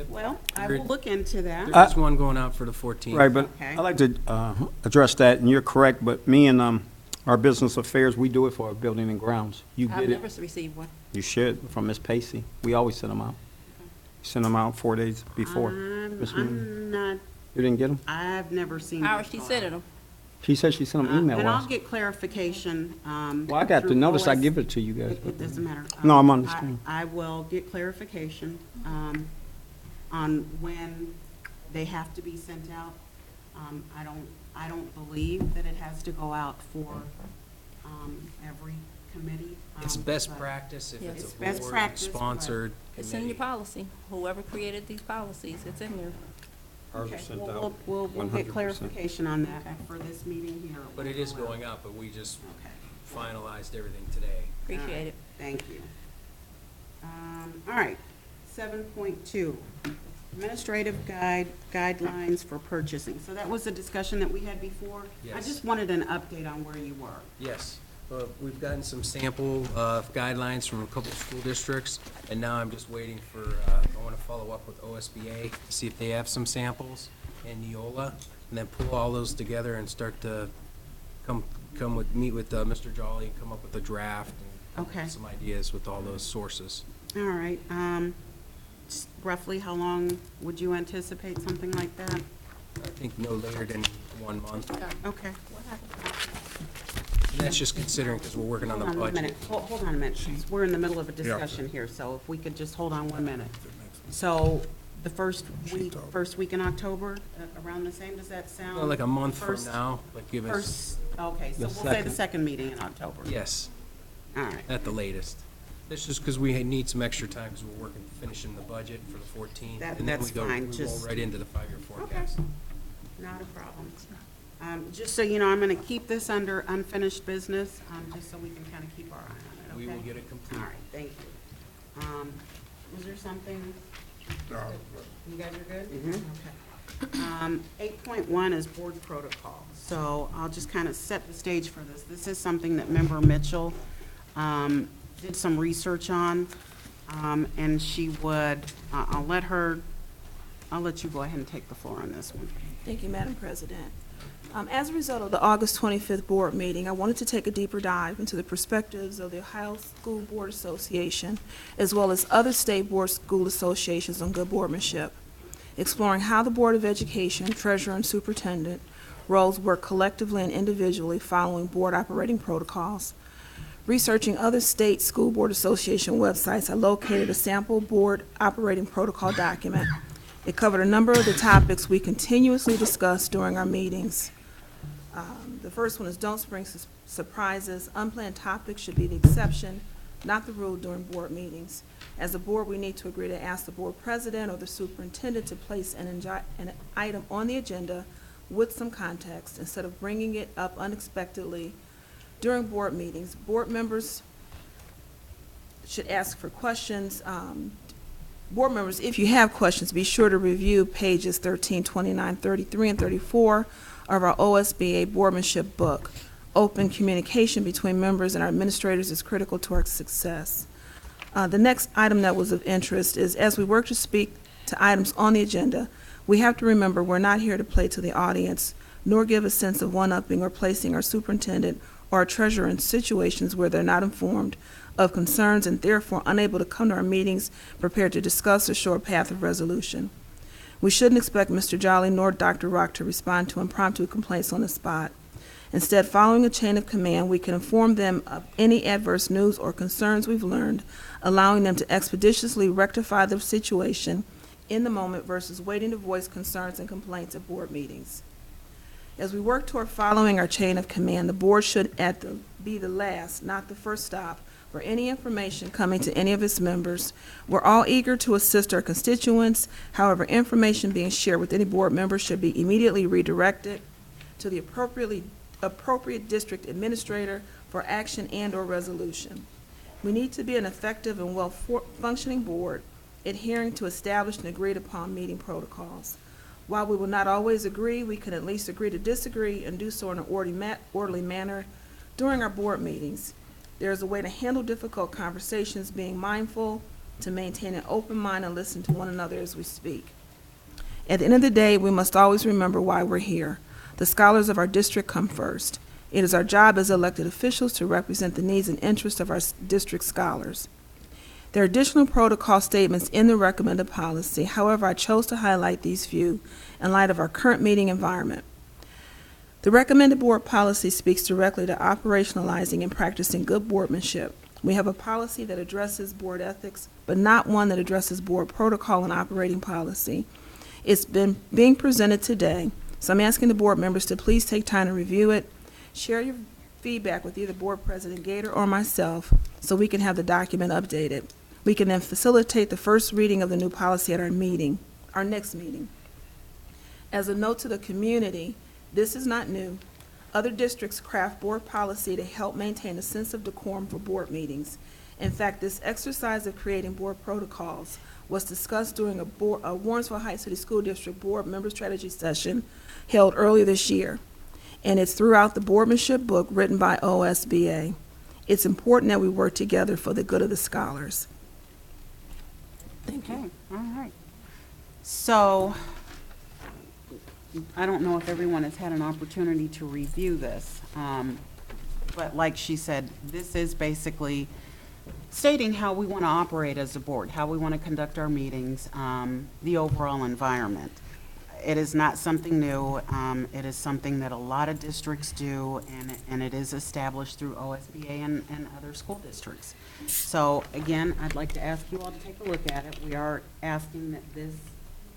Well, I will look into that. There is one going out for the 14th. Right, but Okay. I'd like to address that, and you're correct, but me and our business affairs, we do it for our building and grounds. You I've get never it, received one. you should, from Ms. Pacey. We always send them out. Send them out 4 days before. Ms. Mumin. I'm not, You didn't get them? I've never seen. How those is she go sending out. them? She said she sent them And email-wise. I'll get clarification. Well, I got the through notice, I OS. give it to you guys. It doesn't matter. No, I'm understanding. I will get clarification on when they have to be sent out. I don't believe that it has to go out for every committee. It's best but practice if Yes. it's It's a best practice, but board-sponsored It's in your committee. policy. Whoever created these policies, it's in there. Ours are Okay, sent well, out we'll get 100%. clarification on that for this meeting here. But it is going up, but we just Okay. finalized everything today. Appreciate it. Thank you. All right, 7.2, Administrative guidelines for purchasing. So that was a discussion that we had before? I Yes. just wanted an update on where you were. Yes, we've gotten some sample guidelines from a couple of school districts, and now I'm just waiting for, I want to follow up with OSBA, to see if they have some samples, and Neola, and then pull all those together and start to meet with Mr. Jolly and come up with a draft and Okay. some ideas with all those sources. All right. Roughly how long would you anticipate something like that? I think no later than 1 month. Okay. And that's just considering, because we're working on the Hold on a budget. minute. Hold on a minute. We're in the middle of a discussion here, so if we could just hold on 1 minute. So the first week in October, around the same, does that sound? Well, like a month from First- now, like give us, First, okay, so The we'll say the second. second meeting in October. yes, All right. at the latest. That's just because we need some extra time, because we're finishing the budget for the 14th. That- and then that's we go- fine, We roll just- right into the 5-year forecast. Not a problem. Just so you know, I'm going to keep this under unfinished business, just so we can kind of keep our eye on it, We okay? will get it complete. All right, thank you. Was there something, you guys are good? Okay. 8.1 is board protocol. So I'll just kind of set the stage for this. This is something that Member Mitchell did some research on, and she would, I'll let you go ahead and take the floor on this one. Thank you, Madam President. As a result of the August 25th board meeting, I wanted to take a deeper dive into the perspectives of the Ohio School Board Association, as well as other state board school associations on good boardmanship, exploring how the Board of Education, treasurer, and superintendent roles work collectively and individually following board operating protocols. Researching other state school board association websites, I located a sample board operating protocol document. It covered a number of the topics we continuously discuss during our meetings. The first one is don't spring surprises. Unplanned topics should be the exception, not the rule during board meetings. As a board, we need to agree to ask the board president or the superintendent to place an item on the agenda with some context instead of bringing it up unexpectedly during board meetings. Board members should ask for questions. Board members, if you have questions, be sure to review pages 13, 29, 33, and 34 of our OSBA boardmanship book. Open communication between members and our administrators is critical to our success. The next item that was of interest is, as we work to speak to items on the agenda, we have to remember we're not here to play to the audience, nor give a sense of one-upping or placing our superintendent or our treasurer in situations where they're not informed of concerns and therefore unable to come to our meetings prepared to discuss or show a path of resolution. We shouldn't expect Mr. Jolly nor Dr. Rock to respond to impromptu complaints on the spot. Instead, following a chain of command, we can inform them of any adverse news or concerns we've learned, allowing them to expeditiously rectify the situation in the moment versus waiting to voice concerns and complaints at board meetings. As we work toward following our chain of command, the board should be the last, not the first stop, for any information coming to any of its members. We're all eager to assist our constituents. However, information being shared with any board member should be immediately redirected to the appropriate district administrator for action and/or resolution. We need to be an effective and well-functioning board, adhering to established and agreed-upon meeting protocols. While we will not always agree, we can at least agree to disagree and do so in an orderly manner during our board meetings. There is a way to handle difficult conversations, being mindful to maintain an open mind and listen to one another as we speak. At the end of the day, we must always remember why we're here. The scholars of our district come first. It is our job as elected officials to represent the needs and interests of our district scholars. There are additional protocol statements in the recommended policy. However, I chose to highlight these few in light of our current meeting environment. The recommended board policy speaks directly to operationalizing and practicing good boardmanship. We have a policy that addresses board ethics, but not one that addresses board protocol and operating policy. It's been being presented today, so I'm asking the board members to please take time to review it, share your feedback with either Board President Gator or myself so we can have the document updated. We can then facilitate the first reading of the new policy at our next meeting. As a note to the community, this is not new. Other districts craft board policy to help maintain a sense of decorum for board meetings. In fact, this exercise of creating board protocols was discussed during a Warrensville Heights City School District Board Member Strategy Session held earlier this year, and it's throughout the boardmanship book written by OSBA. It's important that we work together for the good of the scholars. Thank you. Okay, all right. So, I don't know if everyone has had an opportunity to review this, but like she said, this is basically stating how we want to operate as a board, how we want to conduct our meetings, the overall environment. It is not something new. It is something that a lot of districts do, and it is established through OSBA and other school districts. So again, I'd like to ask you all to take a look at it. We are asking that this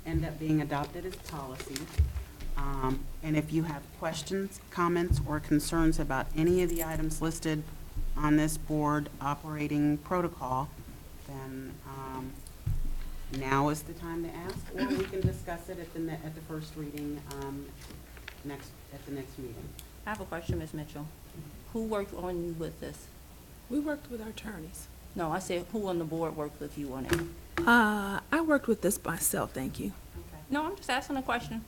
end up being adopted as policy. And if you have questions, comments, or concerns about any of the items listed on this board operating protocol, then now is the time to ask, or we can discuss it at the first reading at the next meeting. I have a question, Ms. Mitchell. Who worked on you with this? We worked with our attorneys. No, I said who on the board worked with you on it? I worked with this myself, thank you. No, I'm just asking a question.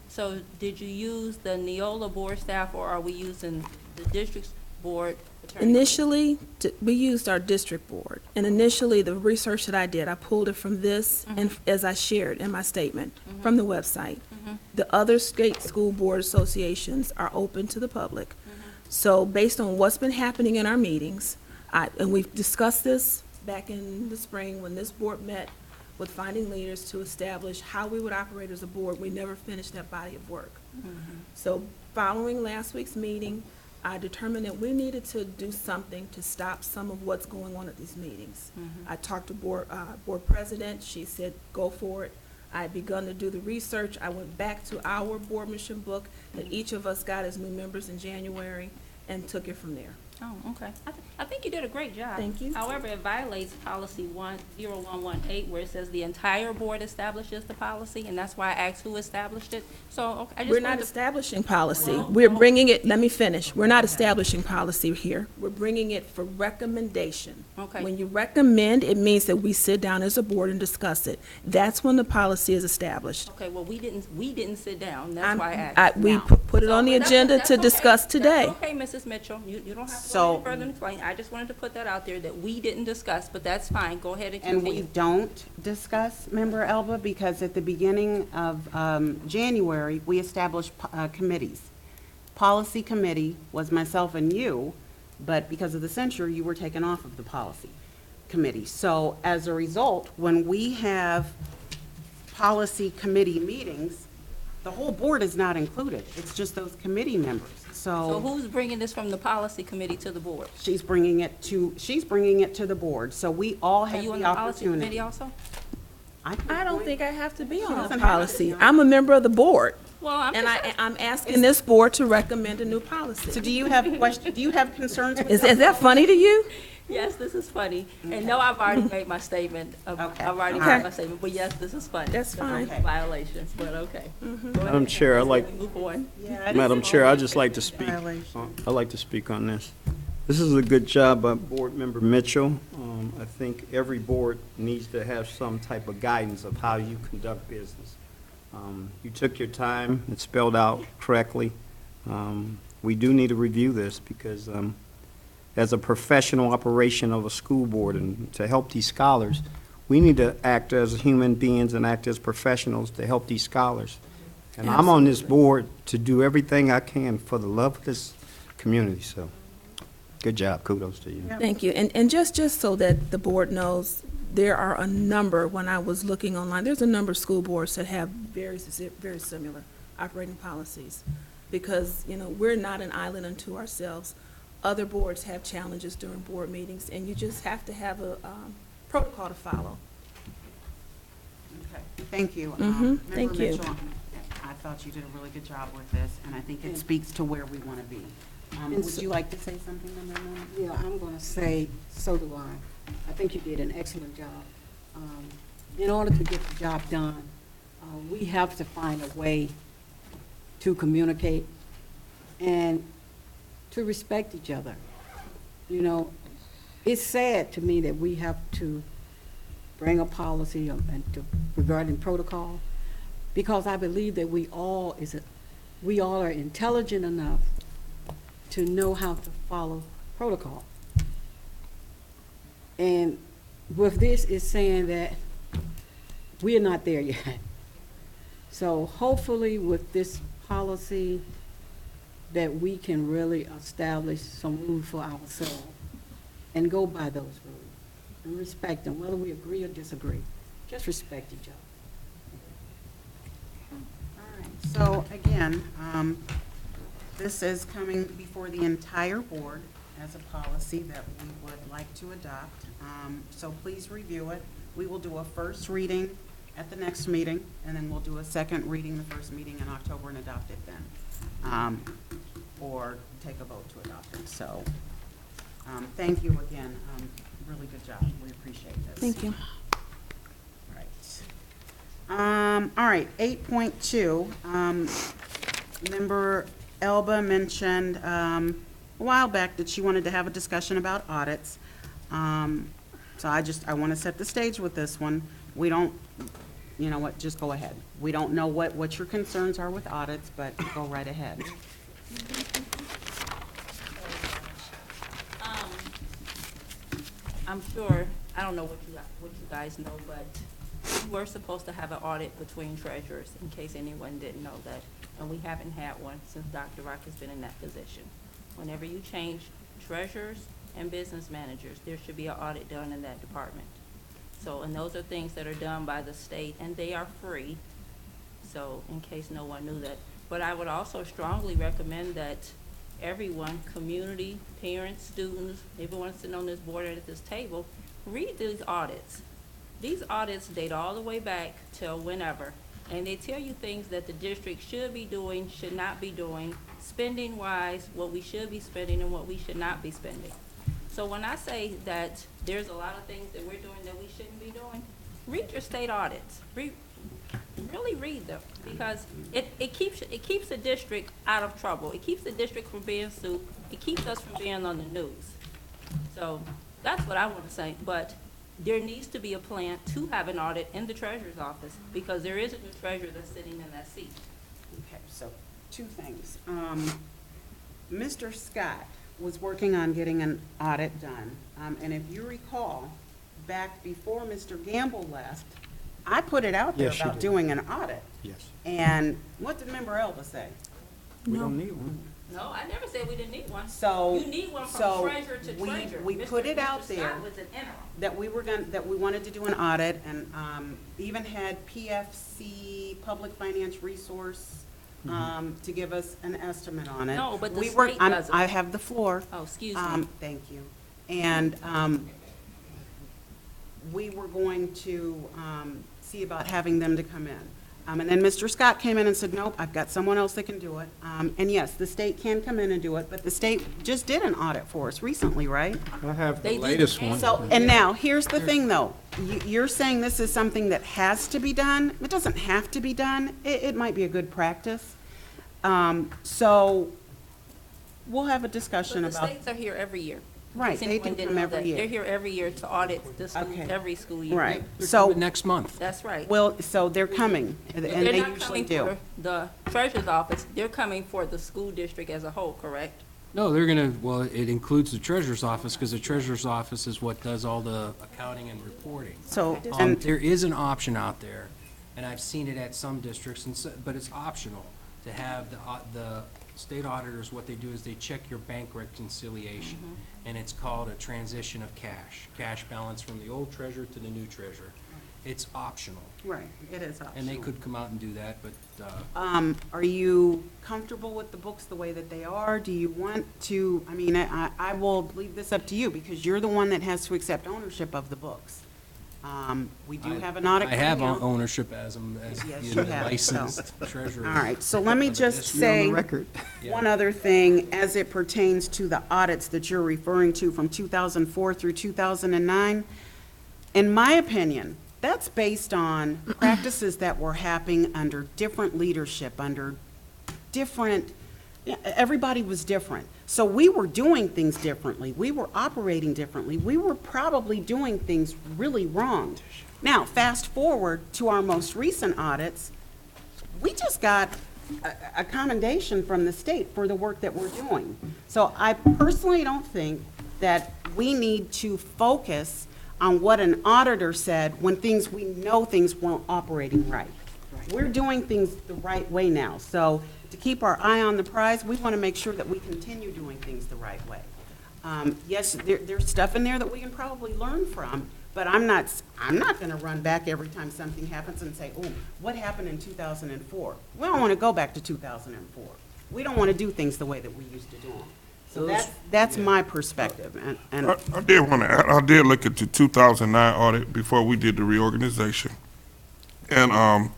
So did you use the Neola board staff, or are we using the district's board attorney? Initially, we used our district board, and initially, the research that I did, I pulled it from this, and as I shared in my statement, from the website. The other state school board associations are open to the public. So based on what's been happening in our meetings, and we've discussed this back in the spring when this board met with finding leaders to establish how we would operate as a board. We never finished that body of work. So following last week's meeting, I determined that we needed to do something to stop some of what's going on at these meetings. I talked to board president. She said, go for it. I had begun to do the research. I went back to our board mission book that each of us got as new members in January and took it from there. Oh, okay. I think you did a great job. Thank you. However, it violates policy 10118, where it says the entire board establishes the policy, and that's why I asked who established it. So, okay, I just We're not wanted to. establishing policy. We're bringing it, let me finish. We're not establishing policy here. We're bringing it for recommendation. Okay. When you recommend, it means that we sit down as a board and discuss it. That's when the policy is established. Okay, well, we didn't sit down. That's why I asked. We Now. put it on the But that's- agenda that's to okay. discuss today. That's okay, Mrs. Mitchell. You don't have to So- go any further and explain. I just wanted to put that out there that we didn't discuss, but that's fine. Go ahead and And we continue. don't discuss, Member Elba, because at the beginning of January, we established committees. Policy committee was myself and you, but because of the censure, you were taken off of the policy committee. So as a result, when we have policy committee meetings, the whole board is not included. It's just those committee members. So who's bringing this from the policy committee to the board? She's bringing it to the board, so we all Are have you on the the policy committee opportunity. I don't think I have to be on doesn't the have to policy. be on. I'm a member of the board, Well, I'm and just I'm asking this board to recommend a new policy. So do you have concerns? with Is that funny to you? yes, this is funny. And no, I've already made my statement. I've Okay. already Okay. made my statement, but yes, this is funny. That's fine. Okay. Violations, but okay. Go ahead. Madam Chair, Move on. Madam Chair, I'd just like to speak. Violation. I'd like to speak on this. This is a good job by Board Member Mitchell. I think every board needs to have some type of guidance of how you conduct business. You took your time, it's spelled out correctly. We do need to review this because as a professional operation of a school board and to help these scholars, we need to act as human beings and act as professionals to help these scholars. And I'm on this board to do everything I can for the love of this community, so good job, kudos to you. Thank you. And just so that the board knows, there are a number, when I was looking online, there's a number of school boards that have very similar operating policies. Because, we're not an island unto ourselves. Other boards have challenges during board meetings, and you just have to have a protocol to follow. Okay, thank you. Thank Member you. Mitchell, I thought you did a really good job with this, and I think it speaks to where we want to be. Would you like to say something, Member Moore? Yeah, I'm going to say, so do I. I think you did an excellent job. In order to get the job done, we have to find a way to communicate and to respect each other. It's sad to me that we have to bring a policy regarding protocol, because I believe that we all are intelligent enough to know how to follow protocol. And with this, is saying that we are not there yet. So hopefully with this policy, that we can really establish some rules for ourselves and go by those rules and respect them, whether we agree or disagree. Just respect each other. All right, so again, this is coming before the entire board as a policy that we would like to adopt. So please review it. We will do a first reading at the next meeting, and then we'll do a second reading the first meeting in October and adopt it then. Or take a vote to adopt it. So thank you again. Really good job. We appreciate this. Thank you. All right, 8.2. Member Elba mentioned a while back that she wanted to have a discussion about audits. So I want to set the stage with this one. We don't, you know what, just go ahead. We don't know what your concerns are with audits, but go right ahead. I'm sure, I don't know what you guys know, but we're supposed to have an audit between treasurers, in case anyone didn't know that. And we haven't had one since Dr. Rock has been in that position. Whenever you change treasurers and business managers, there should be an audit done in that department. So, and those are things that are done by the state, and they are free. So, in case no one knew that. But I would also strongly recommend that everyone, community, parents, students, everyone sitting on this board and at this table, read these audits. These audits date all the way back till whenever, and they tell you things that the district should be doing, should not be doing, spending-wise, what we should be spending and what we should not be spending. So when I say that there's a lot of things that we're doing that we shouldn't be doing, read your state audits. Really read them, because it keeps the district out of trouble. It keeps the district from being sued. It keeps us from being on the news. So that's what I want to say. But there needs to be a plan to have an audit in the treasurer's office, because there is a new treasurer that's sitting in that seat. Okay, so two things. Mr. Scott was working on getting an audit done. And if you recall, back before Mr. Gamble left, I put it out there Yes, you about did. doing an audit. Yes. And what did Member Elba say? We don't need one. No, I never said we didn't need one. So, You need one from so treasurer to treasurer. we put it out Mr. there Scott was an interim. that we wanted to do an audit, and even had PFC, Public Finance Resource, to give us an estimate on it. No, but the We were- state I'm- doesn't. I have the floor. Oh, excuse me. Thank you. And we were going to see about having them to come in. And then Mr. Scott came in and said, nope, I've got someone else that can do it. And yes, the state can come in and do it, but the state just did an audit for us recently, right? I have They the did latest the one. So, and now, here's the thing, though. You're saying this is something that has to be done. It doesn't have to be done. It might be a good practice. So, we'll have a discussion But the about. states are here every year. In Right, case they anyone do didn't come know every that. year. They're here every year to audit the school, Okay. every school year. Right, They're so, coming next month. That's right. well, so they're coming, and But they they're not usually coming do. for the treasurer's office, they're coming for the school district as a whole, correct? No, they're gonna, well, it includes the treasurer's office, because the treasurer's office is what does all the accounting and reporting. So, and, There is an option out there, and I've seen it at some districts, but it's optional to have the state auditors, what they do is they check your bank reconciliation, and it's called a transition of cash balance from the old treasurer to the new treasurer. It's optional, right, it is optional. and they could come out and do that, but, Are you comfortable with the books the way that they are? Do you want to, I mean, I will leave this up to you, because you're the one that has to accept ownership of the books. We do have an audit. I have coming out. ownership as Yes, you you know, have, licensed treasurer. All right, so let me of the just district. You're on say the record. Yeah. one other thing as it pertains to the audits that you're referring to from 2004 through 2009. In my opinion, that's based on practices that were happening under different leadership, under different Yeah, everybody was different. So we were doing things differently. We were operating differently. We were probably doing things really wrong. Now, fast forward to our most recent audits, we just got a commendation from the state for the work that we're doing. So I personally don't think that we need to focus on what an auditor said when we know things weren't operating right. We're doing things the right way now. So to keep our eye on the prize, we want to make sure that we continue doing things the right way. Yes, there's stuff in there that we can probably learn from, but I'm not going to run back every time something happens and say, oh, what happened in 2004? We don't want to go back to 2004. We don't want to do things the way that we used to do them. So that's my perspective. And I did want to add, I did look at the 2009 audit before we did the reorganization. And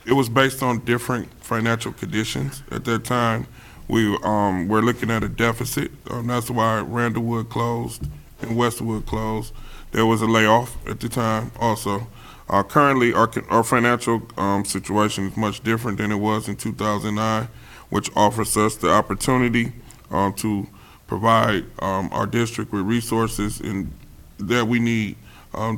it was based on different financial conditions. At that time, we were looking at a deficit. That's why Randallwood closed and Westwood closed. There was a layoff at the time also. Currently, our financial situation is much different than it was in 2009, which offers us the opportunity to provide our district with resources that we need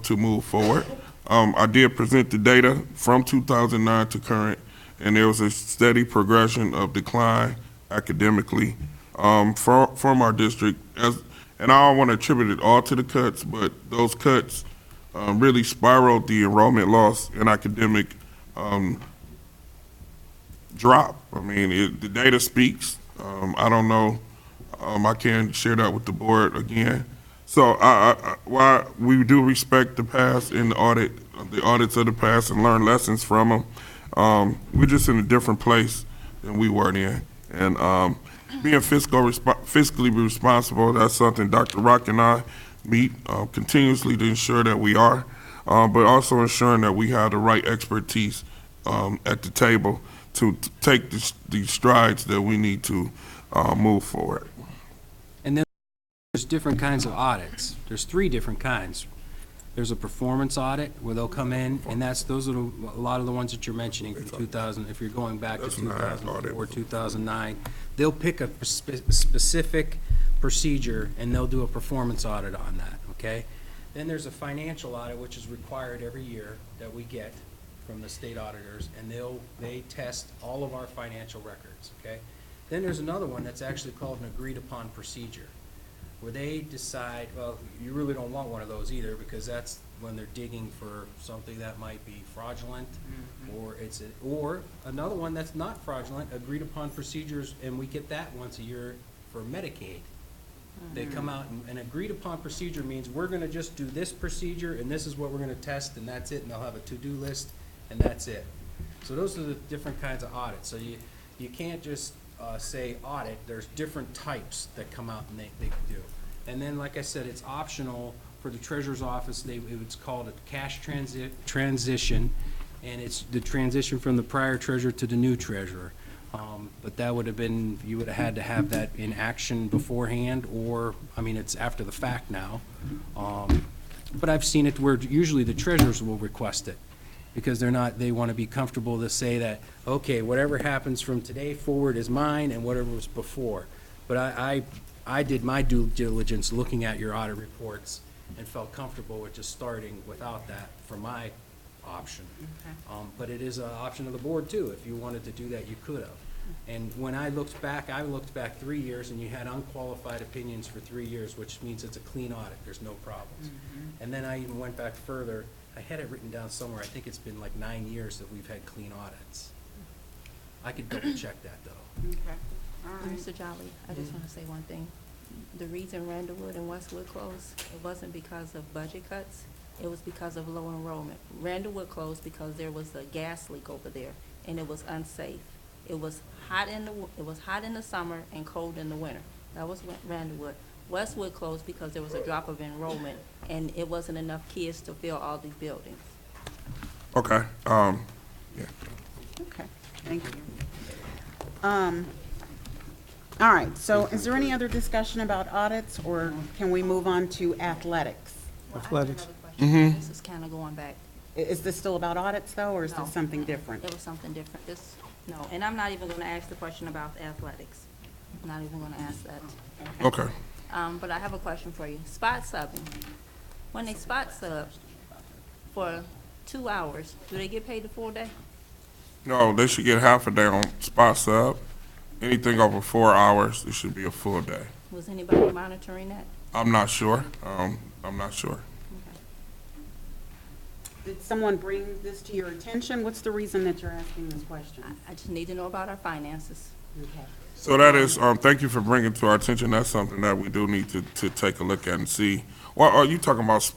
to move forward. I did present the data from 2009 to current, and there was a steady progression of decline academically from our district. And I don't want to attribute it all to the cuts, but those cuts really spiraled the enrollment loss and academic drop. I mean, the data speaks. I don't know. I can't share that with the board again. So while we do respect the past and the audits of the past and learn lessons from them, we're just in a different place than we were then. And being fiscally responsible, that's something Dr. Rock and I meet continuously to ensure that we are, but also ensuring that we have the right expertise at the table to take the strides that we need to move forward. And then there's different kinds of audits. There's 3 different kinds. There's a performance audit where they'll come in, and those are a lot of the ones that you're mentioning from 2000. If you're going back to 2004, 2009, they'll pick a specific procedure and they'll do a performance audit on that. Okay. Then there's a financial audit, which is required every year that we get from the state auditors, and they test all of our financial records. Okay. Then there's another one that's actually called an agreed upon procedure, where they decide, well, you really don't want one of those either, because that's when they're digging for something that might be fraudulent, or another one that's not fraudulent, agreed upon procedures, and we get that once a year for Medicaid. They come out, and an agreed upon procedure means we're gonna just do this procedure, and this is what we're gonna test, and that's it, and they'll have a to-do list, and that's it. So those are the different kinds of audits. So you can't just say audit. There's different types that come out and they do. And then, like I said, it's optional for the treasurer's office. It's called a cash transition, and it's the transition from the prior treasurer to the new treasurer. But that would have been, you would have had to have that in action beforehand, or, I mean, it's after the fact now. But I've seen it where usually the treasurers will request it, because they want to be comfortable to say that, okay, whatever happens from today forward is mine, and whatever was before. But I did my due diligence looking at your audit reports and felt comfortable with just starting without that for my option. Okay. But it is an option of the board too. If you wanted to do that, you could have. And when I looked back 3 years, and you had unqualified opinions for 3 years, which means it's a clean audit. There's no problems. And then I even went back further. I had it written down somewhere. I think it's been like 9 years that we've had clean audits. I could double check that though. Okay. All right. Mr. Jolly, I just want to say one thing. The reason Randallwood and Westwood closed, it wasn't because of budget cuts. It was because of low enrollment. Randallwood closed because there was a gas leak over there, and it was unsafe. It was hot in the summer and cold in the winter. That was Randallwood. Westwood closed because there was a drop of enrollment, and it wasn't enough kids to fill all these buildings. Okay. Yeah. Okay, thank you. All right, so is there any other discussion about audits, or can we move on to athletics? Well, I have another question. This is kind of going back. Is this still about audits, though, or is No. this something different? It was something different. No, and I'm not even going to ask the question about the athletics. I'm not even gonna ask that. Okay. But I have a question for you. Spot subbing. When they spot sub for 2 hours, do they get paid the full day? No, they should get half a day on spot sub. Anything over 4 hours, it should be a full day. Was anybody monitoring that? I'm not sure. I'm not sure. Did someone bring this to your attention? What's the reason that you're asking this question? I just need to know about our finances. Okay. So that is, thank you for bringing to our attention. That's something that we do need to take a look at and see. Well, are you talking about,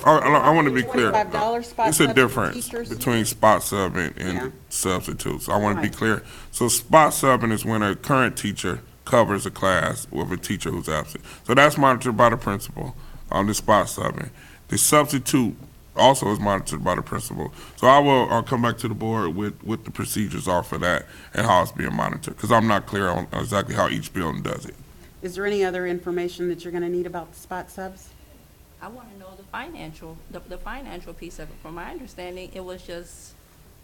I want to be clear. $25 spot It's sub a for difference teachers? between spot subbing Yeah. and substitutes. I want to be Right. clear. So spot subbing is when a current teacher covers a class with a teacher who's absent. So that's monitored by the principal on the spot subbing. The substitute also is monitored by the principal. So I will come back to the board with what the procedures are for that and how it's being monitored, because I'm not clear on exactly how each building does it. Is there any other information that you're going to need about the spot subs? I want to know the financial piece of it. From my understanding, it was just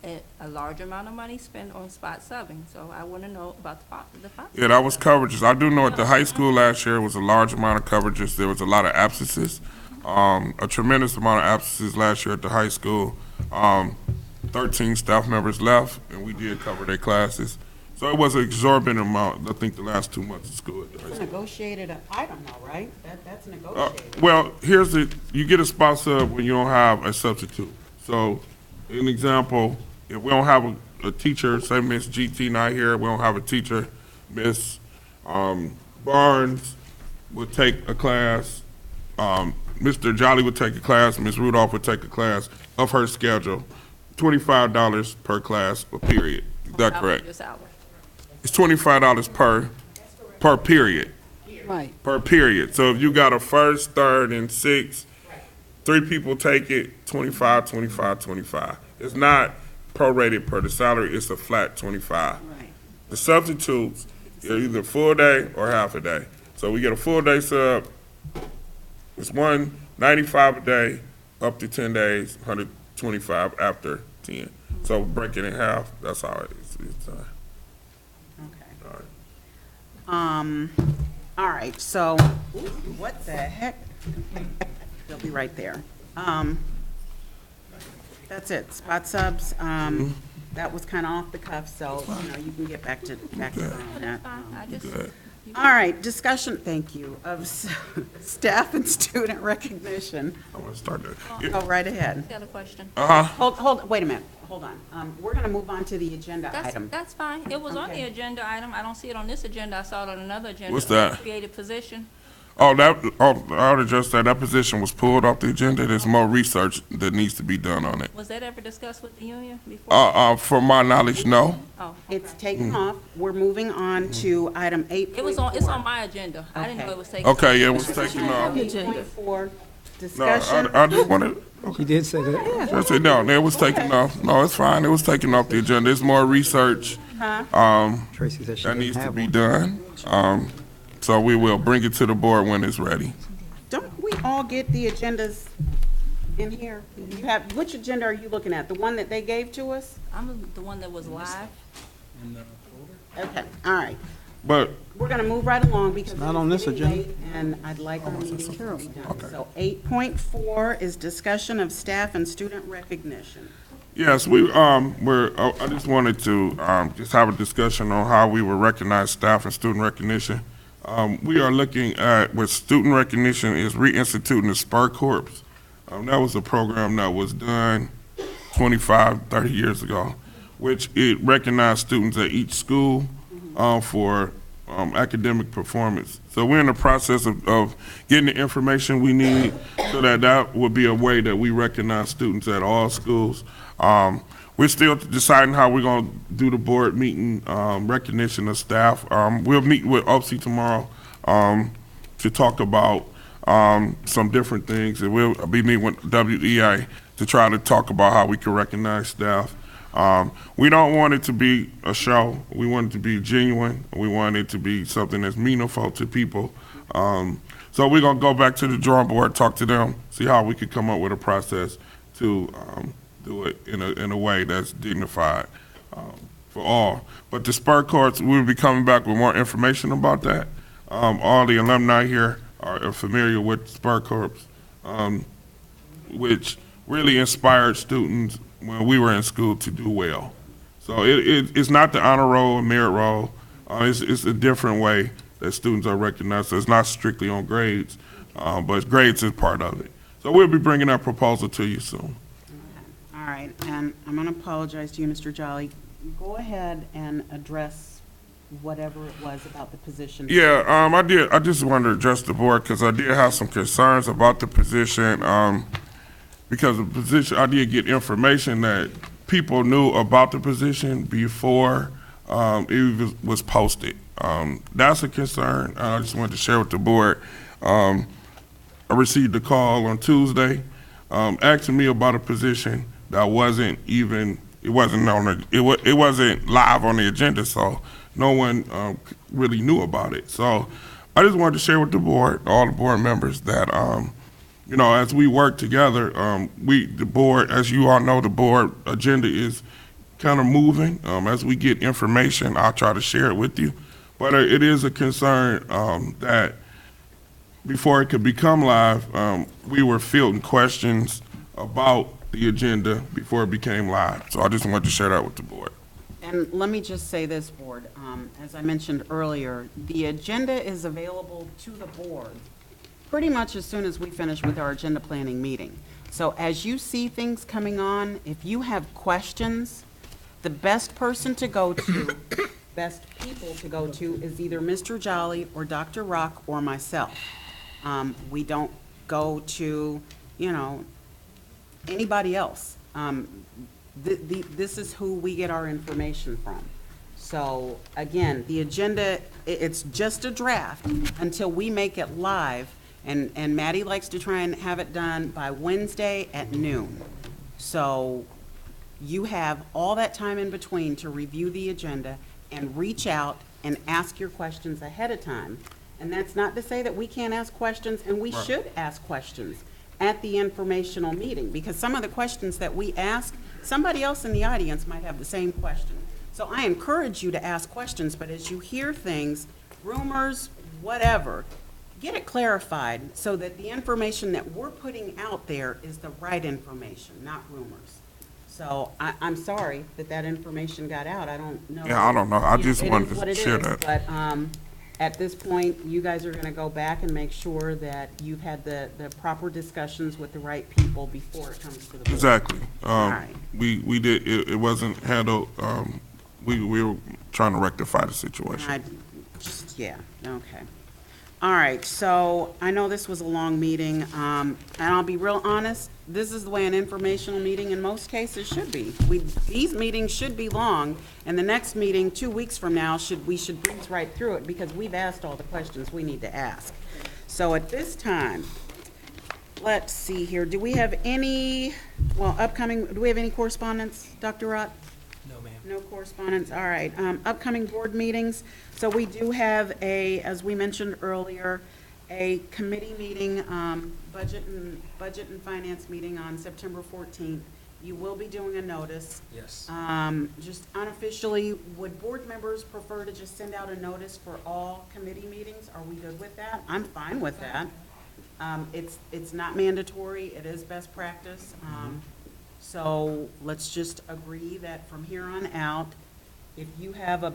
a large amount of money spent on spot subbing. So I want to know about the Yeah, that was coverages. I do know at the high school last year was a large amount of coverages. There was a lot of absences. A tremendous amount of absences last year at the high school. 13 staff members left, and we did cover their classes. So it was an exorbitant amount, I think, the last 2 months of school at the high It's school. negotiated item though, right? That's negotiated. Well, you get a spot sub when you don't have a substitute. So, an example, if we don't have a teacher, say Miss GT not here, we don't have a teacher, Miss Barnes would take a class, Mr. Jolly would take a class, Ms. Rudolph would take a class of her schedule, $25 per class, a period. Is that correct? This hour. It's $25 per period. Right. Per period. So if you got a first, third, and sixth, 3 people take it, 25, 25, 25. It's not prorated per the salary, it's a flat 25. Right. The substitutes are either full day or half a day. So we get a full day sub, it's $195 a day, up to 10 days, 125 after 10. So break it in half, that's how it's done. Okay. All right. All right, so, what the heck? They'll be right there. That's it, spot subs, that was kind of off the cuff, so, you can get back to on that. I just, Good. All right, discussion, thank you, of staff and student recognition. I want to start that. Go right ahead. got a question. Hold, wait a minute, hold on. We're going to move on to the agenda item. That's fine. It was on the Okay. agenda item. I don't see it on this agenda. I saw it on another agenda. What's that? Created position. I would address that. That position was pulled off the agenda. There's more research that needs to be done on it. Was that ever discussed with the union before? From my knowledge, no. Oh, It's taken off. We're moving on to item 8.4. it's on my agenda. I didn't know Okay. it was taken. Okay, yeah, it was taken off. 8.4, No, discussion. I just wanted, She did say that. I said, no, it was taken off. No, it's fine. It was taken off the agenda. There's more research, Tracy said she that didn't needs to have be one. done. So we will bring it to the board when it's ready. Don't we all get the agendas in here? You have, which agenda are you looking at? The one that they gave to us? I'm the one that was live. Okay, all right. But We're going to move right along because not on it's this getting agenda. late, and I'd like our meeting to be done. So 8.4 is discussion of staff and student recognition. yes, I just wanted to just have a discussion on how we will recognize staff and student recognition. We are looking at, with student recognition, is reinstituting the Spur Corps. That was a program that was done 25, 30 years ago, which it recognized students at each school for academic performance. So we're in the process of getting the information we need so that would be a way that we recognize students at all schools. We're still deciding how we're going to do the board meeting recognition of staff. We'll meet with OPSI tomorrow to talk about some different things. And we'll be meeting with WEA to try to talk about how we can recognize staff. We don't want it to be a show. We want it to be genuine. We want it to be something that's meaningful to people. So we're going to go back to the drawing board, talk to them, see how we could come up with a process to do it in a way that's dignified for all. But the Spur Courts, we'll be coming back with more information about that. All the alumni here are familiar with Spur Corps, which really inspired students when we were in school to do well. So it's not the honor roll or merit roll. It's a different way that students are recognized. So it's not strictly on grades, but grades is part of it. So we'll be bringing that proposal to you soon. All right, and I'm going to apologize to you, Mr. Jolly. Go ahead and address whatever it was about the position. Yeah, I did. I just wanted to address the board because I did have some concerns about the position. Because the position, I did get information that people knew about the position before it was posted. That's a concern. I just wanted to share with the board. I received a call on Tuesday asking me about a position that wasn't live on the agenda, so no one really knew about it. So I just wanted to share with the board, all the board members, that as we work together, the board, as you all know, the board agenda is kind of moving. As we get information, I'll try to share it with you. But it is a concern that before it could become live, we were fielding questions about the agenda before it became live. So I just wanted to share that with the board. And let me just say this, board, as I mentioned earlier, the agenda is available to the board pretty much as soon as we finish with our agenda planning meeting. So as you see things coming on, if you have questions, the best person to go to, best people to go to is either Mr. Jolly or Dr. Rock or myself. We don't go to, anybody else. This is who we get our information from. So again, the agenda, it's just a draft until we make it live. And Maddie likes to try and have it done by Wednesday at noon. So you have all that time in between to review the agenda and reach out and ask your questions ahead of time. And that's not to say that we can't ask questions, and we should ask questions at the informational meeting, because some of the questions that we ask, somebody else in the audience might have the same question. So I encourage you to ask questions, but as you hear things, rumors, whatever, get it clarified so that the information that we're putting out there is the right information, not rumors. So I'm sorry that information got out. I don't know. Yeah, I don't know. I just It wanted is what to it share is, that. But at this point, you guys are going to go back and make sure that you've had the proper discussions with the right people before it comes to the board. Exactly. right. We did, it wasn't handled, we were trying to rectify the situation. Yeah, okay. All right, so I know this was a long meeting, and I'll be real honest, this is the way an informational meeting in most cases should be. These meetings should be long, and the next meeting, 2 weeks from now, we should breeze right through it because we've asked all the questions we need to ask. So at this time, let's see here, do we have any, do we have any correspondence, Dr. Rott? No, ma'am. No correspondence, all right. Upcoming board meetings, so we do have as we mentioned earlier, a committee meeting, budget and finance meeting on September 14th. You will be doing a notice. Yes. Just unofficially, would board members prefer to just send out a notice for all committee meetings? Are we good with that? I'm fine with that. It's not mandatory, it is best practice. So let's just agree that from here on out, if you have a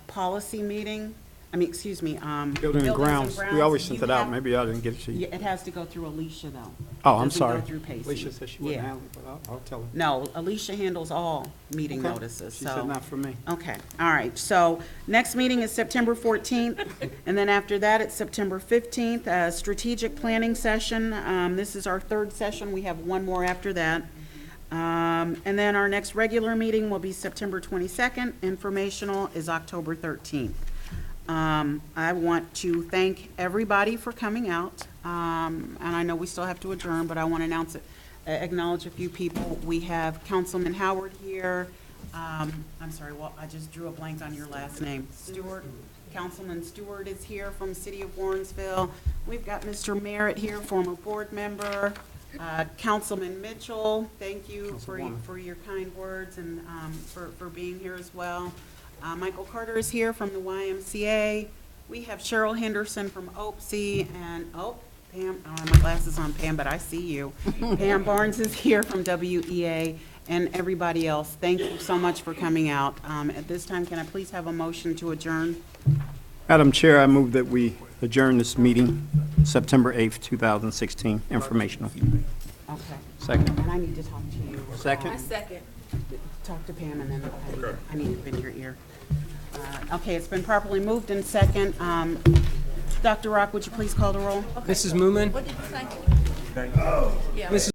policy meeting, Building and grounds, we always sent it out, maybe I didn't get it to you. Yeah, it has to go through Alicia, though. Oh, I'm Doesn't go sorry. through Pacey. Alicia said she wouldn't Yeah. handle it, but I'll tell her. No, Alicia handles all meeting Okay. notices, She so. said not for me. Okay, all right. So next meeting is September 14th, and then after that, it's September 15th, strategic planning session. This is our third session. We have one more after that. And then our next regular meeting will be September 22nd. Informational is October 13th. I want to thank everybody for coming out. And I know we still have to adjourn, but I want to acknowledge a few people. We have Councilman Howard here. I'm sorry, I just drew a blank on your last name. Stewart. Councilman Stewart is here from City of Warrensville. We've got Mr. Merritt here, former board member. Councilman Mitchell, thank you for your kind words and for being here as well. Michael Carter is here from the YMCA. We have Cheryl Henderson from OPSI, and, Pam, I don't have my glasses on, Pam, but I see you. Pam Barnes is here from WEA, and everybody else. Thank you so much for coming out. At this time, can I please have a motion to adjourn? Madam Chair, I move that we adjourn this meeting, September 8th, 2016, informational. Okay. Second. And I need to talk to you. Second. Second. Talk to Pam, and then I need to bend your ear. Okay, it's been properly moved in second. Dr. Rock, would you please call the roll? Mrs. Moomin? What did you say? Mrs.